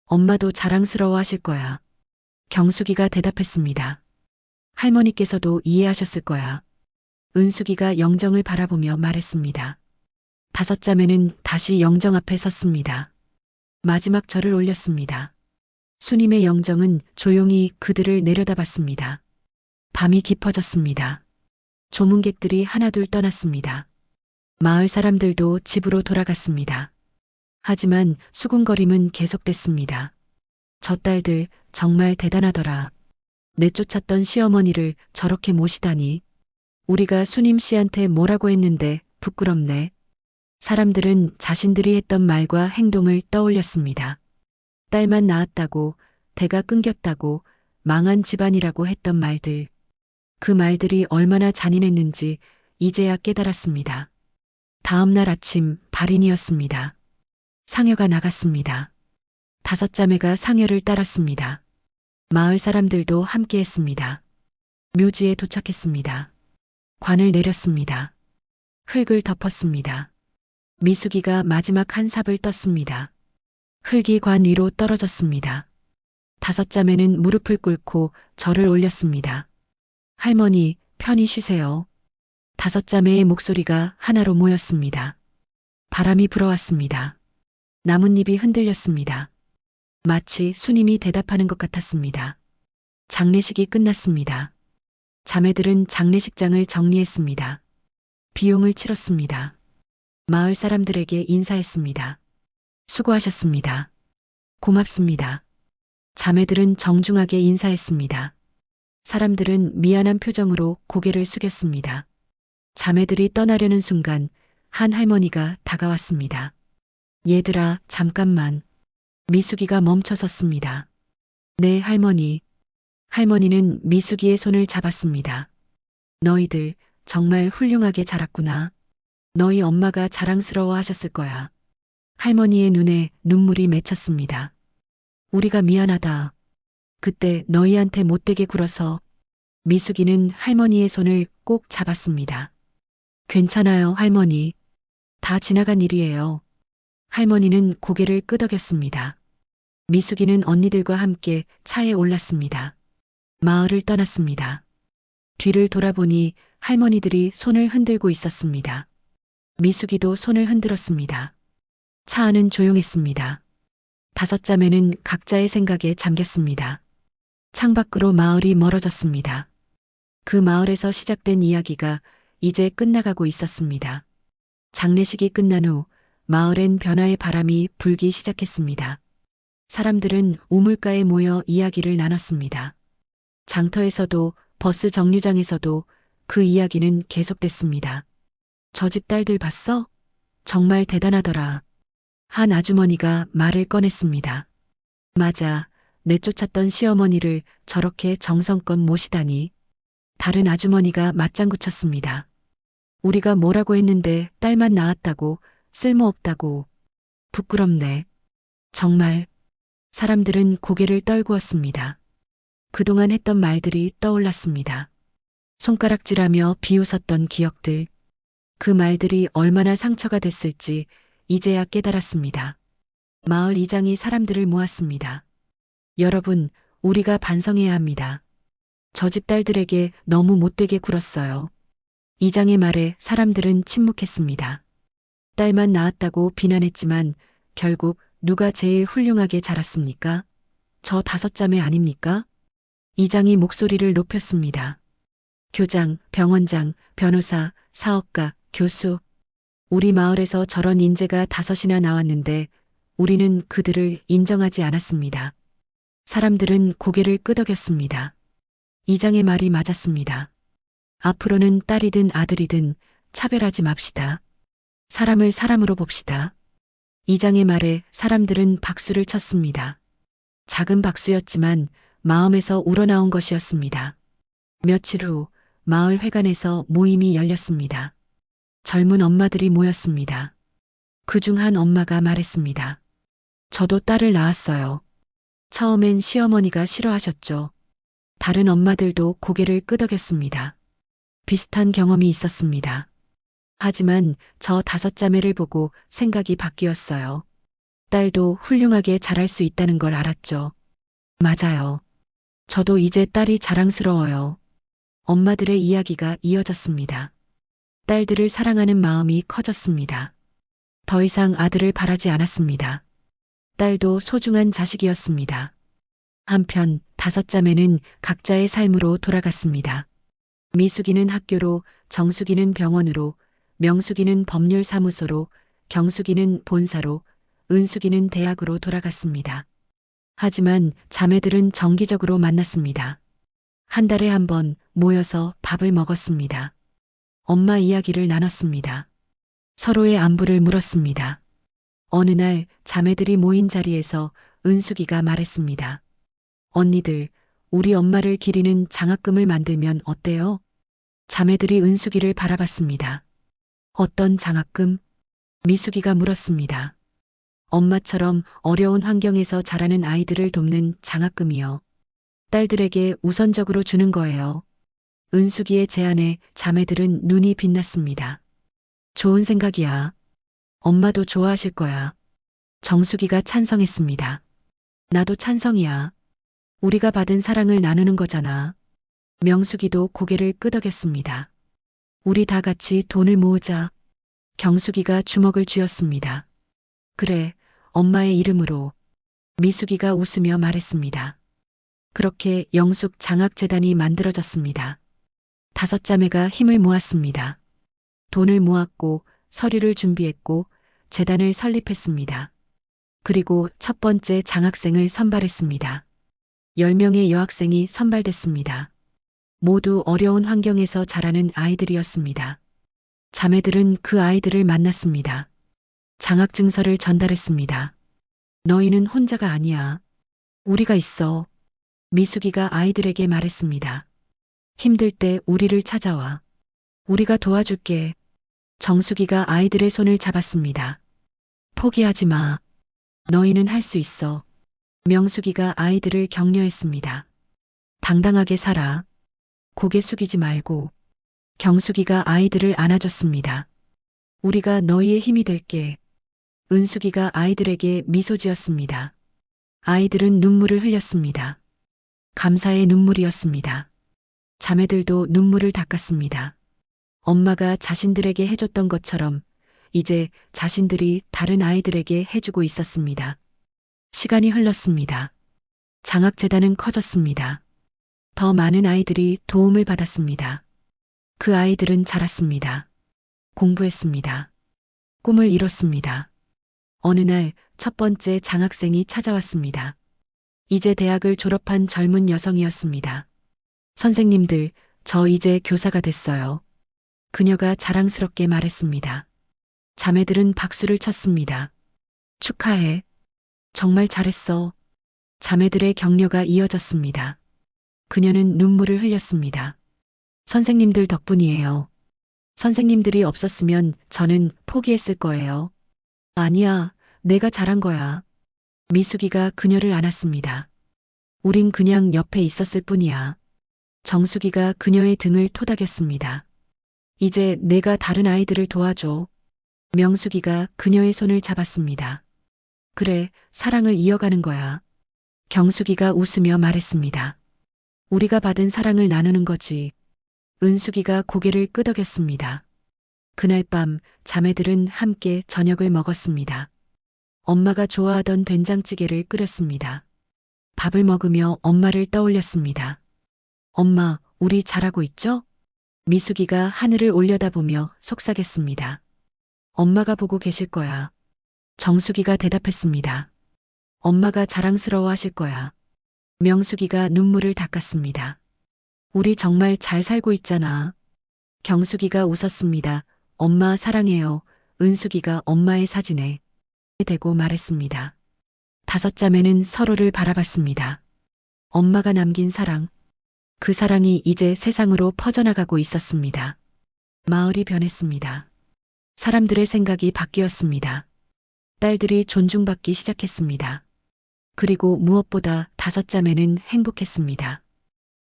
엄마도 자랑스러워 하실 거야. 경숙이가 대답했습니다. 할머니께서도 이해하셨을 거야. 은숙이가 영정을 바라보며 말했습니다. 다섯 자매는 다시 영정 앞에 섰습니다. 마지막 절을 올렸습니다. 수님의 영정은 조용히 그들을 내려다봤습니다. 밤이 깊어졌습니다. 조문객들이 하나둘 떠났습니다. 마을 사람들도 집으로 돌아갔습니다. 하지만 수군거림은 계속됐습니다. 저 딸들 정말 대단하더라. 내쫓았던 시어머니를 저렇게 모시다니. 우리가 수님 씨한테 뭐라고 했는데 부끄럽네. 사람들은 자신들이 했던 말과 행동을 떠올렸습니다. 딸만 낳았다고, 대가 끊겼다고, 망한 집안이라고 했던 말들. 그 말들이 얼마나 잔인했는지 이제야 깨달았습니다. 다음 날 아침 발인이었습니다. 상여가 나갔습니다. 다섯 자매가 상여를 따랐습니다. 마을 사람들도 함께했습니다. 묘지에 도착했습니다. 관을 내렸습니다. 흙을 덮었습니다. 미숙이가 마지막 한 삽을 떴습니다. 흙이 관 위로 떨어졌습니다. 다섯 자매는 무릎을 꿇고 절을 올렸습니다. 할머니, 편히 쉬세요. 다섯 자매의 목소리가 하나로 모였습니다. 바람이 불어왔습니다. 나뭇잎이 흔들렸습니다. 마치 수님이 대답하는 것 같았습니다. 장례식이 끝났습니다. 자매들은 장례식장을 정리했습니다. 비용을 치렀습니다. 마을 사람들에게 인사했습니다. 수고하셨습니다. 고맙습니다. 자매들은 정중하게 인사했습니다. 사람들은 미안한 표정으로 고개를 숙였습니다. 자매들이 떠나려는 순간 한 할머니가 다가왔습니다. 얘들아, 잠깐만. 미숙이가 멈춰섰습니다. 네, 할머니. 할머니는 미숙이의 손을 잡았습니다. 너희들 정말 훌륭하게 자랐구나. 너희 엄마가 자랑스러워 하셨을 거야. 할머니의 눈에 눈물이 맺혔습니다. 우리가 미안하다. 그때 너희한테 못되게 굴어서. 미숙이는 할머니의 손을 꼭 잡았습니다. 괜찮아요, 할머니. 다 지나간 일이에요. 할머니는 고개를 끄덕였습니다. 미숙이는 언니들과 함께 차에 올랐습니다. 마을을 떠났습니다. 뒤를 돌아보니 할머니들이 손을 흔들고 있었습니다. 미숙이도 손을 흔들었습니다. 차 안은 조용했습니다. 다섯 자매는 각자의 생각에 잠겼습니다. 창밖으로 마을이 멀어졌습니다. 그 마을에서 시작된 이야기가 이제 끝나가고 있었습니다. 장례식이 끝난 후 마을엔 변화의 바람이 불기 시작했습니다. 사람들은 우물가에 모여 이야기를 나눴습니다. 장터에서도 버스 정류장에서도 그 이야기는 계속됐습니다. 저 집 딸들 봤어? 정말 대단하더라. 한 아주머니가 말을 꺼냈습니다. 맞아. 내쫓았던 시어머니를 저렇게 정성껏 모시다니. 다른 아주머니가 맞장구 쳤습니다. 우리가 뭐라고 했는데 딸만 낳았다고, 쓸모없다고. 부끄럽네. 정말. 사람들은 고개를 떨구었습니다. 그동안 했던 말들이 떠올랐습니다. 손가락질하며 비웃었던 기억들. 그 말들이 얼마나 상처가 됐을지 이제야 깨달았습니다. 마을 이장이 사람들을 모았습니다. 여러분, 우리가 반성해야 합니다. 저 집 딸들에게 너무 못되게 굴었어요. 이장의 말에 사람들은 침묵했습니다. 딸만 낳았다고 비난했지만 결국 누가 제일 훌륭하게 자랐습니까? 저 5자매 아닙니까? 이장이 목소리를 높였습니다. 교장, 병원장, 변호사, 사업가, 교수. 우리 마을에서 저런 인재가 5이나 나왔는데 우리는 그들을 인정하지 않았습니다. 사람들은 고개를 끄덕였습니다. 이장의 말이 맞았습니다. 앞으로는 딸이든 아들이든 차별하지 맙시다. 사람을 사람으로 봅시다. 이장의 말에 사람들은 박수를 쳤습니다. 작은 박수였지만 마음에서 우러나온 것이었습니다. 며칠 후 마을 회관에서 모임이 열렸습니다. 젊은 엄마들이 모였습니다. 그중 한 엄마가 말했습니다. 저도 딸을 낳았어요. 처음엔 시어머니가 싫어하셨죠. 다른 엄마들도 고개를 끄덕였습니다. 비슷한 경험이 있었습니다. 하지만 저 5자매를 보고 생각이 바뀌었어요. 딸도 훌륭하게 자랄 수 있다는 걸 알았죠. 맞아요. 저도 이제 딸이 자랑스러워요. 엄마들의 이야기가 이어졌습니다. 딸들을 사랑하는 마음이 커졌습니다. 더 이상 아들을 바라지 않았습니다. 딸도 소중한 자식이었습니다. 한편 5자매는 각자의 삶으로 돌아갔습니다. 미숙이는 학교로, 정숙이는 병원으로, 명숙이는 법률사무소로, 경숙이는 본사로, 은숙이는 대학으로 돌아갔습니다. 하지만 자매들은 정기적으로 만났습니다. 한 달에 한 번 모여서 밥을 먹었습니다. 엄마 이야기를 나눴습니다. 서로의 안부를 물었습니다. 어느 날 자매들이 모인 자리에서 은숙이가 말했습니다. 언니들, 우리 엄마를 기리는 장학금을 만들면 어때요? 자매들이 은숙이를 바라봤습니다. 어떤 장학금? 미숙이가 물었습니다. 엄마처럼 어려운 환경에서 자라는 아이들을 돕는 장학금이요. 딸들에게 우선적으로 주는 거예요. 은숙이의 제안에 자매들은 눈이 빛났습니다. 좋은 생각이야. 엄마도 좋아하실 거야. 정숙이가 찬성했습니다. 나도 찬성이야. 우리가 받은 사랑을 나누는 거잖아. 명숙이도 고개를 끄덕였습니다. 우리 다 같이 돈을 모으자. 경숙이가 주먹을 쥐었습니다. 그래, 엄마의 이름으로. 미숙이가 웃으며 말했습니다. 그렇게 영숙 장학재단이 만들어졌습니다. 5자매가 힘을 모았습니다. 돈을 모았고 서류를 준비했고 재단을 설립했습니다. 그리고 첫 번째 장학생을 선발했습니다. 10명의 여학생이 선발됐습니다. 모두 어려운 환경에서 자라는 아이들이었습니다. 자매들은 그 아이들을 만났습니다. 장학증서를 전달했습니다. 너희는 혼자가 아니야. 우리가 있어. 미숙이가 아이들에게 말했습니다. 힘들 때 우리를 찾아와. 우리가 도와줄게. 정숙이가 아이들의 손을 잡았습니다. 포기하지 마. 너희는 할 수 있어. 명숙이가 아이들을 격려했습니다. 당당하게 살아. 고개 숙이지 말고. 경숙이가 아이들을 안아줬습니다. 우리가 너희의 힘이 될게. 은숙이가 아이들에게 미소 지었습니다. 아이들은 눈물을 흘렸습니다. 감사의 눈물이었습니다. 자매들도 눈물을 닦았습니다. 엄마가 자신들에게 해줬던 것처럼 이제 자신들이 다른 아이들에게 해주고 있었습니다. 시간이 흘렀습니다. 장학재단은 커졌습니다. 더 많은 아이들이 도움을 받았습니다. 그 아이들은 자랐습니다. 공부했습니다. 꿈을 이뤘습니다. 어느 날 첫 번째 장학생이 찾아왔습니다. 이제 대학을 졸업한 젊은 여성이었습니다. 선생님들, 저 이제 교사가 됐어요. 그녀가 자랑스럽게 말했습니다. 자매들은 박수를 쳤습니다. 축하해. 정말 잘했어. 자매들의 격려가 이어졌습니다. 그녀는 눈물을 흘렸습니다. 선생님들 덕분이에요. 선생님들이 없었으면 저는 포기했을 거예요. 아니야, 내가 잘한 거야. 미숙이가 그녀를 안았습니다. 우린 그냥 옆에 있었을 뿐이야. 정숙이가 그녀의 등을 토닥였습니다. 이제 내가 다른 아이들을 도와줘. 명숙이가 그녀의 손을 잡았습니다. 그래, 사랑을 이어가는 거야. 경숙이가 웃으며 말했습니다. 우리가 받은 사랑을 나누는 거지. 은숙이가 고개를 끄덕였습니다. 그날 밤 자매들은 함께 저녁을 먹었습니다. 엄마가 좋아하던 된장찌개를 끓였습니다. 밥을 먹으며 엄마를 떠올렸습니다. 엄마, 우리 잘하고 있죠? 미숙이가 하늘을 올려다보며 속삭였습니다. 엄마가 보고 계실 거야. 정숙이가 대답했습니다. 엄마가 자랑스러워 하실 거야. 명숙이가 눈물을 닦았습니다. 우리 정말 잘 살고 있잖아. 경숙이가 웃었습니다. 엄마 사랑해요. 은숙이가 엄마의 사진에 대고 말했습니다. 다섯 자매는 서로를 바라봤습니다. 엄마가 남긴 사랑. 그 사랑이 이제 세상으로 퍼져나가고 있었습니다. 마을이 변했습니다. 사람들의 생각이 바뀌었습니다. 딸들이 존중받기 시작했습니다. 그리고 무엇보다 다섯 자매는 행복했습니다.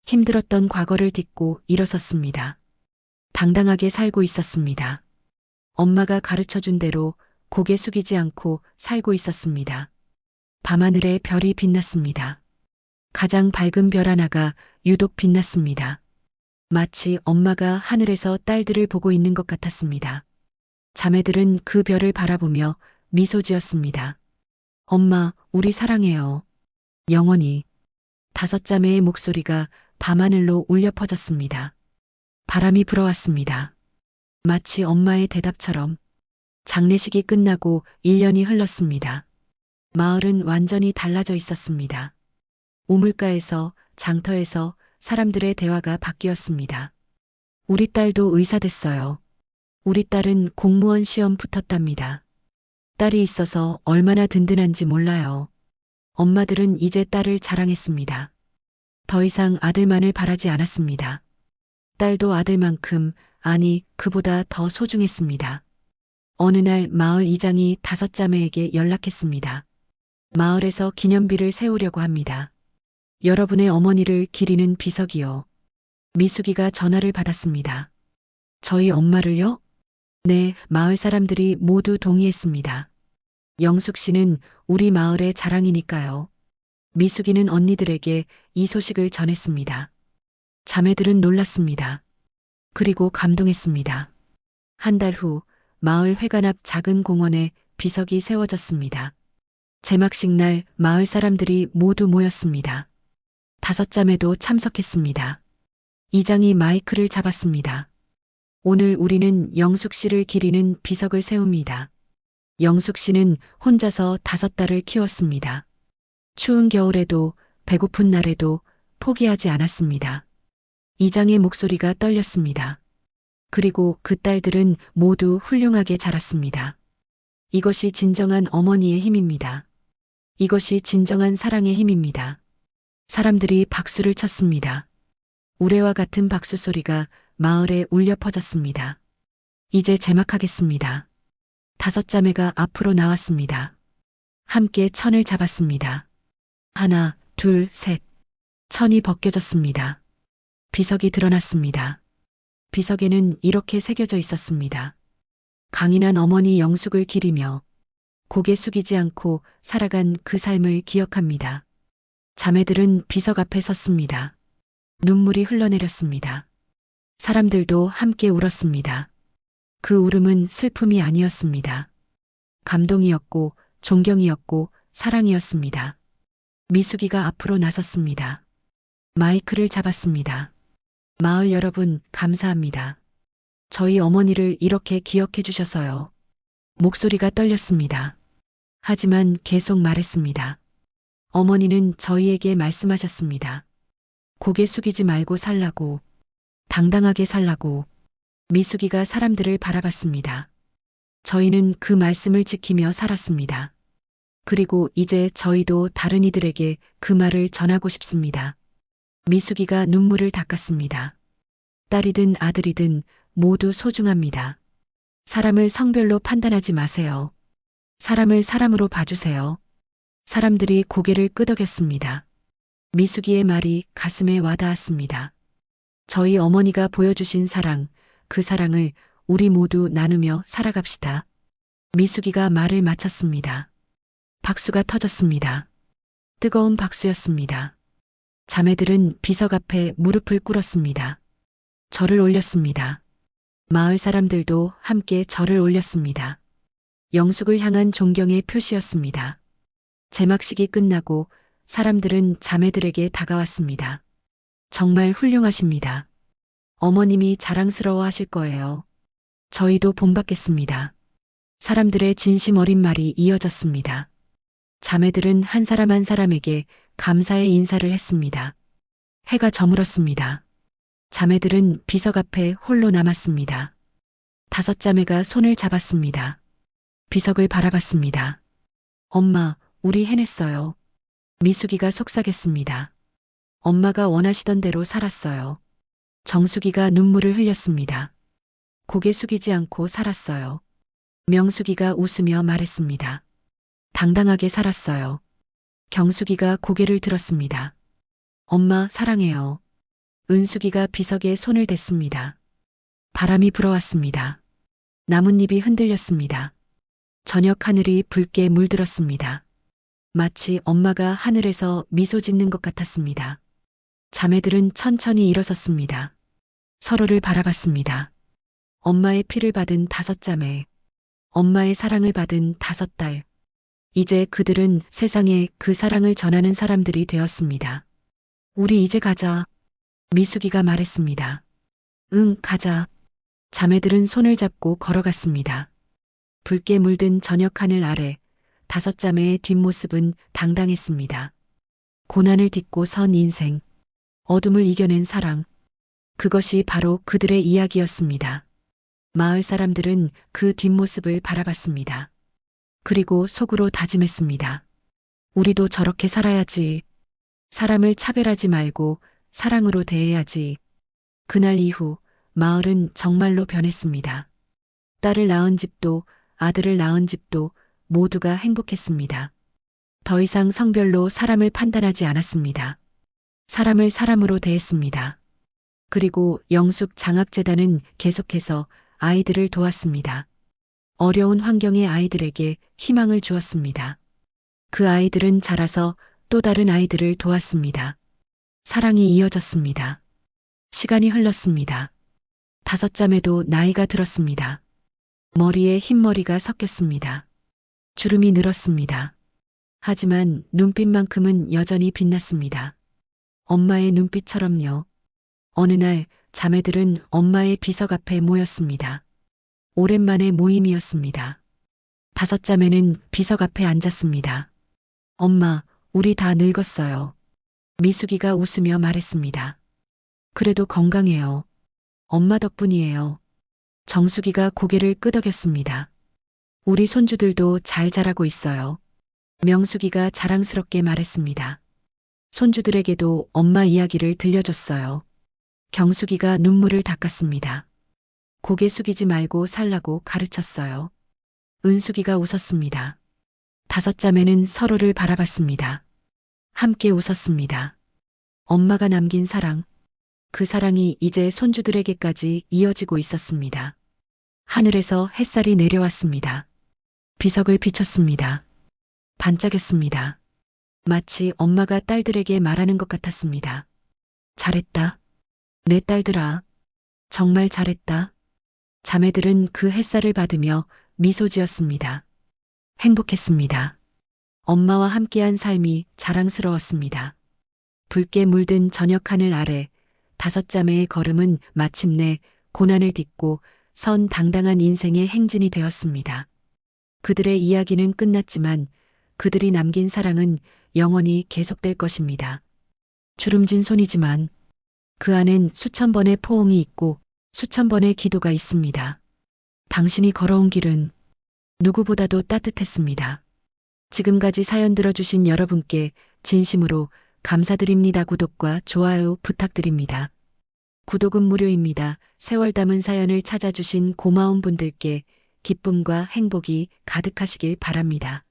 힘들었던 과거를 딛고 일어섰습니다. 당당하게 살고 있었습니다. 엄마가 가르쳐준 대로 고개 숙이지 않고 살고 있었습니다. 밤하늘에 별이 빛났습니다. 가장 밝은 별 하나가 유독 빛났습니다. 마치 엄마가 하늘에서 딸들을 보고 있는 것 같았습니다. 자매들은 그 별을 바라보며 미소 지었습니다. 엄마, 우리 사랑해요. 영원히. 다섯 자매의 목소리가 밤하늘로 울려 퍼졌습니다. 바람이 불어왔습니다. 마치 엄마의 대답처럼. 장례식이 끝나고 1년이 흘렀습니다. 마을은 완전히 달라져 있었습니다. 우물가에서, 장터에서 사람들의 대화가 바뀌었습니다. 우리 딸도 의사 됐어요. 우리 딸은 공무원 시험 붙었답니다. 딸이 있어서 얼마나 든든한지 몰라요. 엄마들은 이제 딸을 자랑했습니다. 더 이상 아들만을 바라지 않았습니다. 딸도 아들만큼, 아니, 그보다 더 소중했습니다. 어느 날 마을 이장이 다섯 자매에게 연락했습니다. 마을에서 기념비를 세우려고 합니다. 여러분의 어머니를 기리는 비석이요. 미숙이가 전화를 받았습니다. 저희 엄마를요? 네, 마을 사람들이 모두 동의했습니다. 영숙 씨는 우리 마을의 자랑이니까요. 미숙이는 언니들에게 이 소식을 전했습니다. 자매들은 놀랐습니다. 그리고 감동했습니다. 한 달 후 마을 회관 앞 작은 공원에 비석이 세워졌습니다. 제막식 날 마을 사람들이 모두 모였습니다. 다섯 자매도 참석했습니다. 이장이 마이크를 잡았습니다. 오늘 우리는 영숙 씨를 기리는 비석을 세웁니다. 영숙 씨는 혼자서 다섯 딸을 키웠습니다. 추운 겨울에도 배고픈 날에도 포기하지 않았습니다. 이장의 목소리가 떨렸습니다. 그리고 그 딸들은 모두 훌륭하게 자랐습니다. 이것이 진정한 어머니의 힘입니다. 이것이 진정한 사랑의 힘입니다. 사람들이 박수를 쳤습니다. 우레와 같은 박수 소리가 마을에 울려 퍼졌습니다. 이제 제막하겠습니다. 다섯 자매가 앞으로 나왔습니다. 함께 천을 잡았습니다. 하나, 둘, 셋. 천이 벗겨졌습니다. 비석이 드러났습니다. 비석에는 이렇게 새겨져 있었습니다. 강인한 어머니 영숙을 기리며 고개 숙이지 않고 살아간 그 삶을 기억합니다. 자매들은 비석 앞에 섰습니다. 눈물이 흘러내렸습니다. 사람들도 함께 울었습니다. 그 울음은 슬픔이 아니었습니다. 감동이었고 존경이었고 사랑이었습니다. 미숙이가 앞으로 나섰습니다. 마이크를 잡았습니다. 마을 여러분, 감사합니다. 저희 어머니를 이렇게 기억해 주셔서요. 목소리가 떨렸습니다. 하지만 계속 말했습니다. 어머니는 저희에게 말씀하셨습니다. 고개 숙이지 말고 살라고, 당당하게 살라고. 미숙이가 사람들을 바라봤습니다. 저희는 그 말씀을 지키며 살았습니다. 그리고 이제 저희도 다른 이들에게 그 말을 전하고 싶습니다. 미숙이가 눈물을 닦았습니다. 딸이든 아들이든 모두 소중합니다. 사람을 성별로 판단하지 마세요. 사람을 사람으로 봐주세요. 사람들이 고개를 끄덕였습니다. 미숙이의 말이 가슴에 와닿았습니다. 저희 어머니가 보여주신 사랑, 그 사랑을 우리 모두 나누며 살아갑시다. 미숙이가 말을 마쳤습니다. 박수가 터졌습니다. 뜨거운 박수였습니다. 자매들은 비석 앞에 무릎을 꿇었습니다. 절을 올렸습니다. 마을 사람들도 함께 절을 올렸습니다. 영숙을 향한 존경의 표시였습니다. 제막식이 끝나고 사람들은 자매들에게 다가왔습니다. 정말 훌륭하십니다. 어머님이 자랑스러워 하실 거예요. 저희도 본받겠습니다. 사람들의 진심 어린 말이 이어졌습니다. 자매들은 한 사람 한 사람에게 감사의 인사를 했습니다. 해가 저물었습니다. 자매들은 비석 앞에 홀로 남았습니다. 다섯 자매가 손을 잡았습니다. 비석을 바라봤습니다. 엄마, 우리 해냈어요. 미숙이가 속삭였습니다. 엄마가 원하시던 대로 살았어요. 정숙이가 눈물을 흘렸습니다. 고개 숙이지 않고 살았어요. 명숙이가 웃으며 말했습니다. 당당하게 살았어요. 경숙이가 고개를 들었습니다. 엄마 사랑해요. 은숙이가 비석에 손을 댔습니다. 바람이 불어왔습니다. 나뭇잎이 흔들렸습니다. 저녁 하늘이 붉게 물들었습니다. 마치 엄마가 하늘에서 미소 짓는 것 같았습니다. 자매들은 천천히 일어섰습니다. 서로를 바라봤습니다. 엄마의 피를 받은 다섯 자매, 엄마의 사랑을 받은 다섯 딸. 이제 그들은 세상에 그 사랑을 전하는 사람들이 되었습니다. 우리 이제 가자. 미숙이가 말했습니다. 응, 가자. 자매들은 손을 잡고 걸어갔습니다. 붉게 물든 저녁 하늘 아래 다섯 자매의 뒷모습은 당당했습니다. 고난을 딛고 선 인생, 어둠을 이겨낸 사랑. 그것이 바로 그들의 이야기였습니다. 마을 사람들은 그 뒷모습을 바라봤습니다. 그리고 속으로 다짐했습니다. 우리도 저렇게 살아야지. 사람을 차별하지 말고 사랑으로 대해야지. 그날 이후 마을은 정말로 변했습니다. 딸을 낳은 집도 아들을 낳은 집도 모두가 행복했습니다. 더 이상 성별로 사람을 판단하지 않았습니다. 사람을 사람으로 대했습니다. 그리고 영숙 장학재단은 계속해서 아이들을 도왔습니다. 어려운 환경의 아이들에게 희망을 주었습니다. 그 아이들은 자라서 또 다른 아이들을 도왔습니다. 사랑이 이어졌습니다. 시간이 흘렀습니다. 다섯 자매도 나이가 들었습니다. 머리에 흰머리가 섞였습니다. 주름이 늘었습니다. 하지만 눈빛만큼은 여전히 빛났습니다. 엄마의 눈빛처럼요. 어느 날 자매들은 엄마의 비석 앞에 모였습니다. 오랜만에 모임이었습니다. 다섯 자매는 비석 앞에 앉았습니다. 엄마, 우리 다 늙었어요. 미숙이가 웃으며 말했습니다. 그래도 건강해요. 엄마 덕분이에요. 정숙이가 고개를 끄덕였습니다. 우리 손주들도 잘 자라고 있어요. 명숙이가 자랑스럽게 말했습니다. 손주들에게도 엄마 이야기를 들려줬어요. 경숙이가 눈물을 닦았습니다. 고개 숙이지 말고 살라고 가르쳤어요. 은숙이가 웃었습니다. 다섯 자매는 서로를 바라봤습니다. 함께 웃었습니다. 엄마가 남긴 사랑, 그 사랑이 이제 손주들에게까지 이어지고 있었습니다. 하늘에서 햇살이 내려왔습니다. 비석을 비췄습니다. 반짝였습니다. 마치 엄마가 딸들에게 말하는 것 같았습니다. 잘했다. 내 딸들아. 정말 잘했다. 자매들은 그 햇살을 받으며 미소 지었습니다. 행복했습니다. 엄마와 함께한 삶이 자랑스러웠습니다. 붉게 물든 저녁 하늘 아래 다섯 자매의 걸음은 마침내 고난을 딛고 선 당당한 인생의 행진이 되었습니다. 그들의 이야기는 끝났지만 그들이 남긴 사랑은 영원히 계속될 것입니다. 주름진 손이지만 그 안엔 수천 번의 포옹이 있고 수천 번의 기도가 있습니다. 당신이 걸어온 길은 누구보다도 따뜻했습니다. 지금까지 사연 들어주신 여러분께 진심으로 감사드립니다. 구독과 좋아요 부탁드립니다. 구독은 무료입니다. 세월 담은 사연을 찾아주신 고마운 분들께 기쁨과 행복이 가득하시길 바랍니다.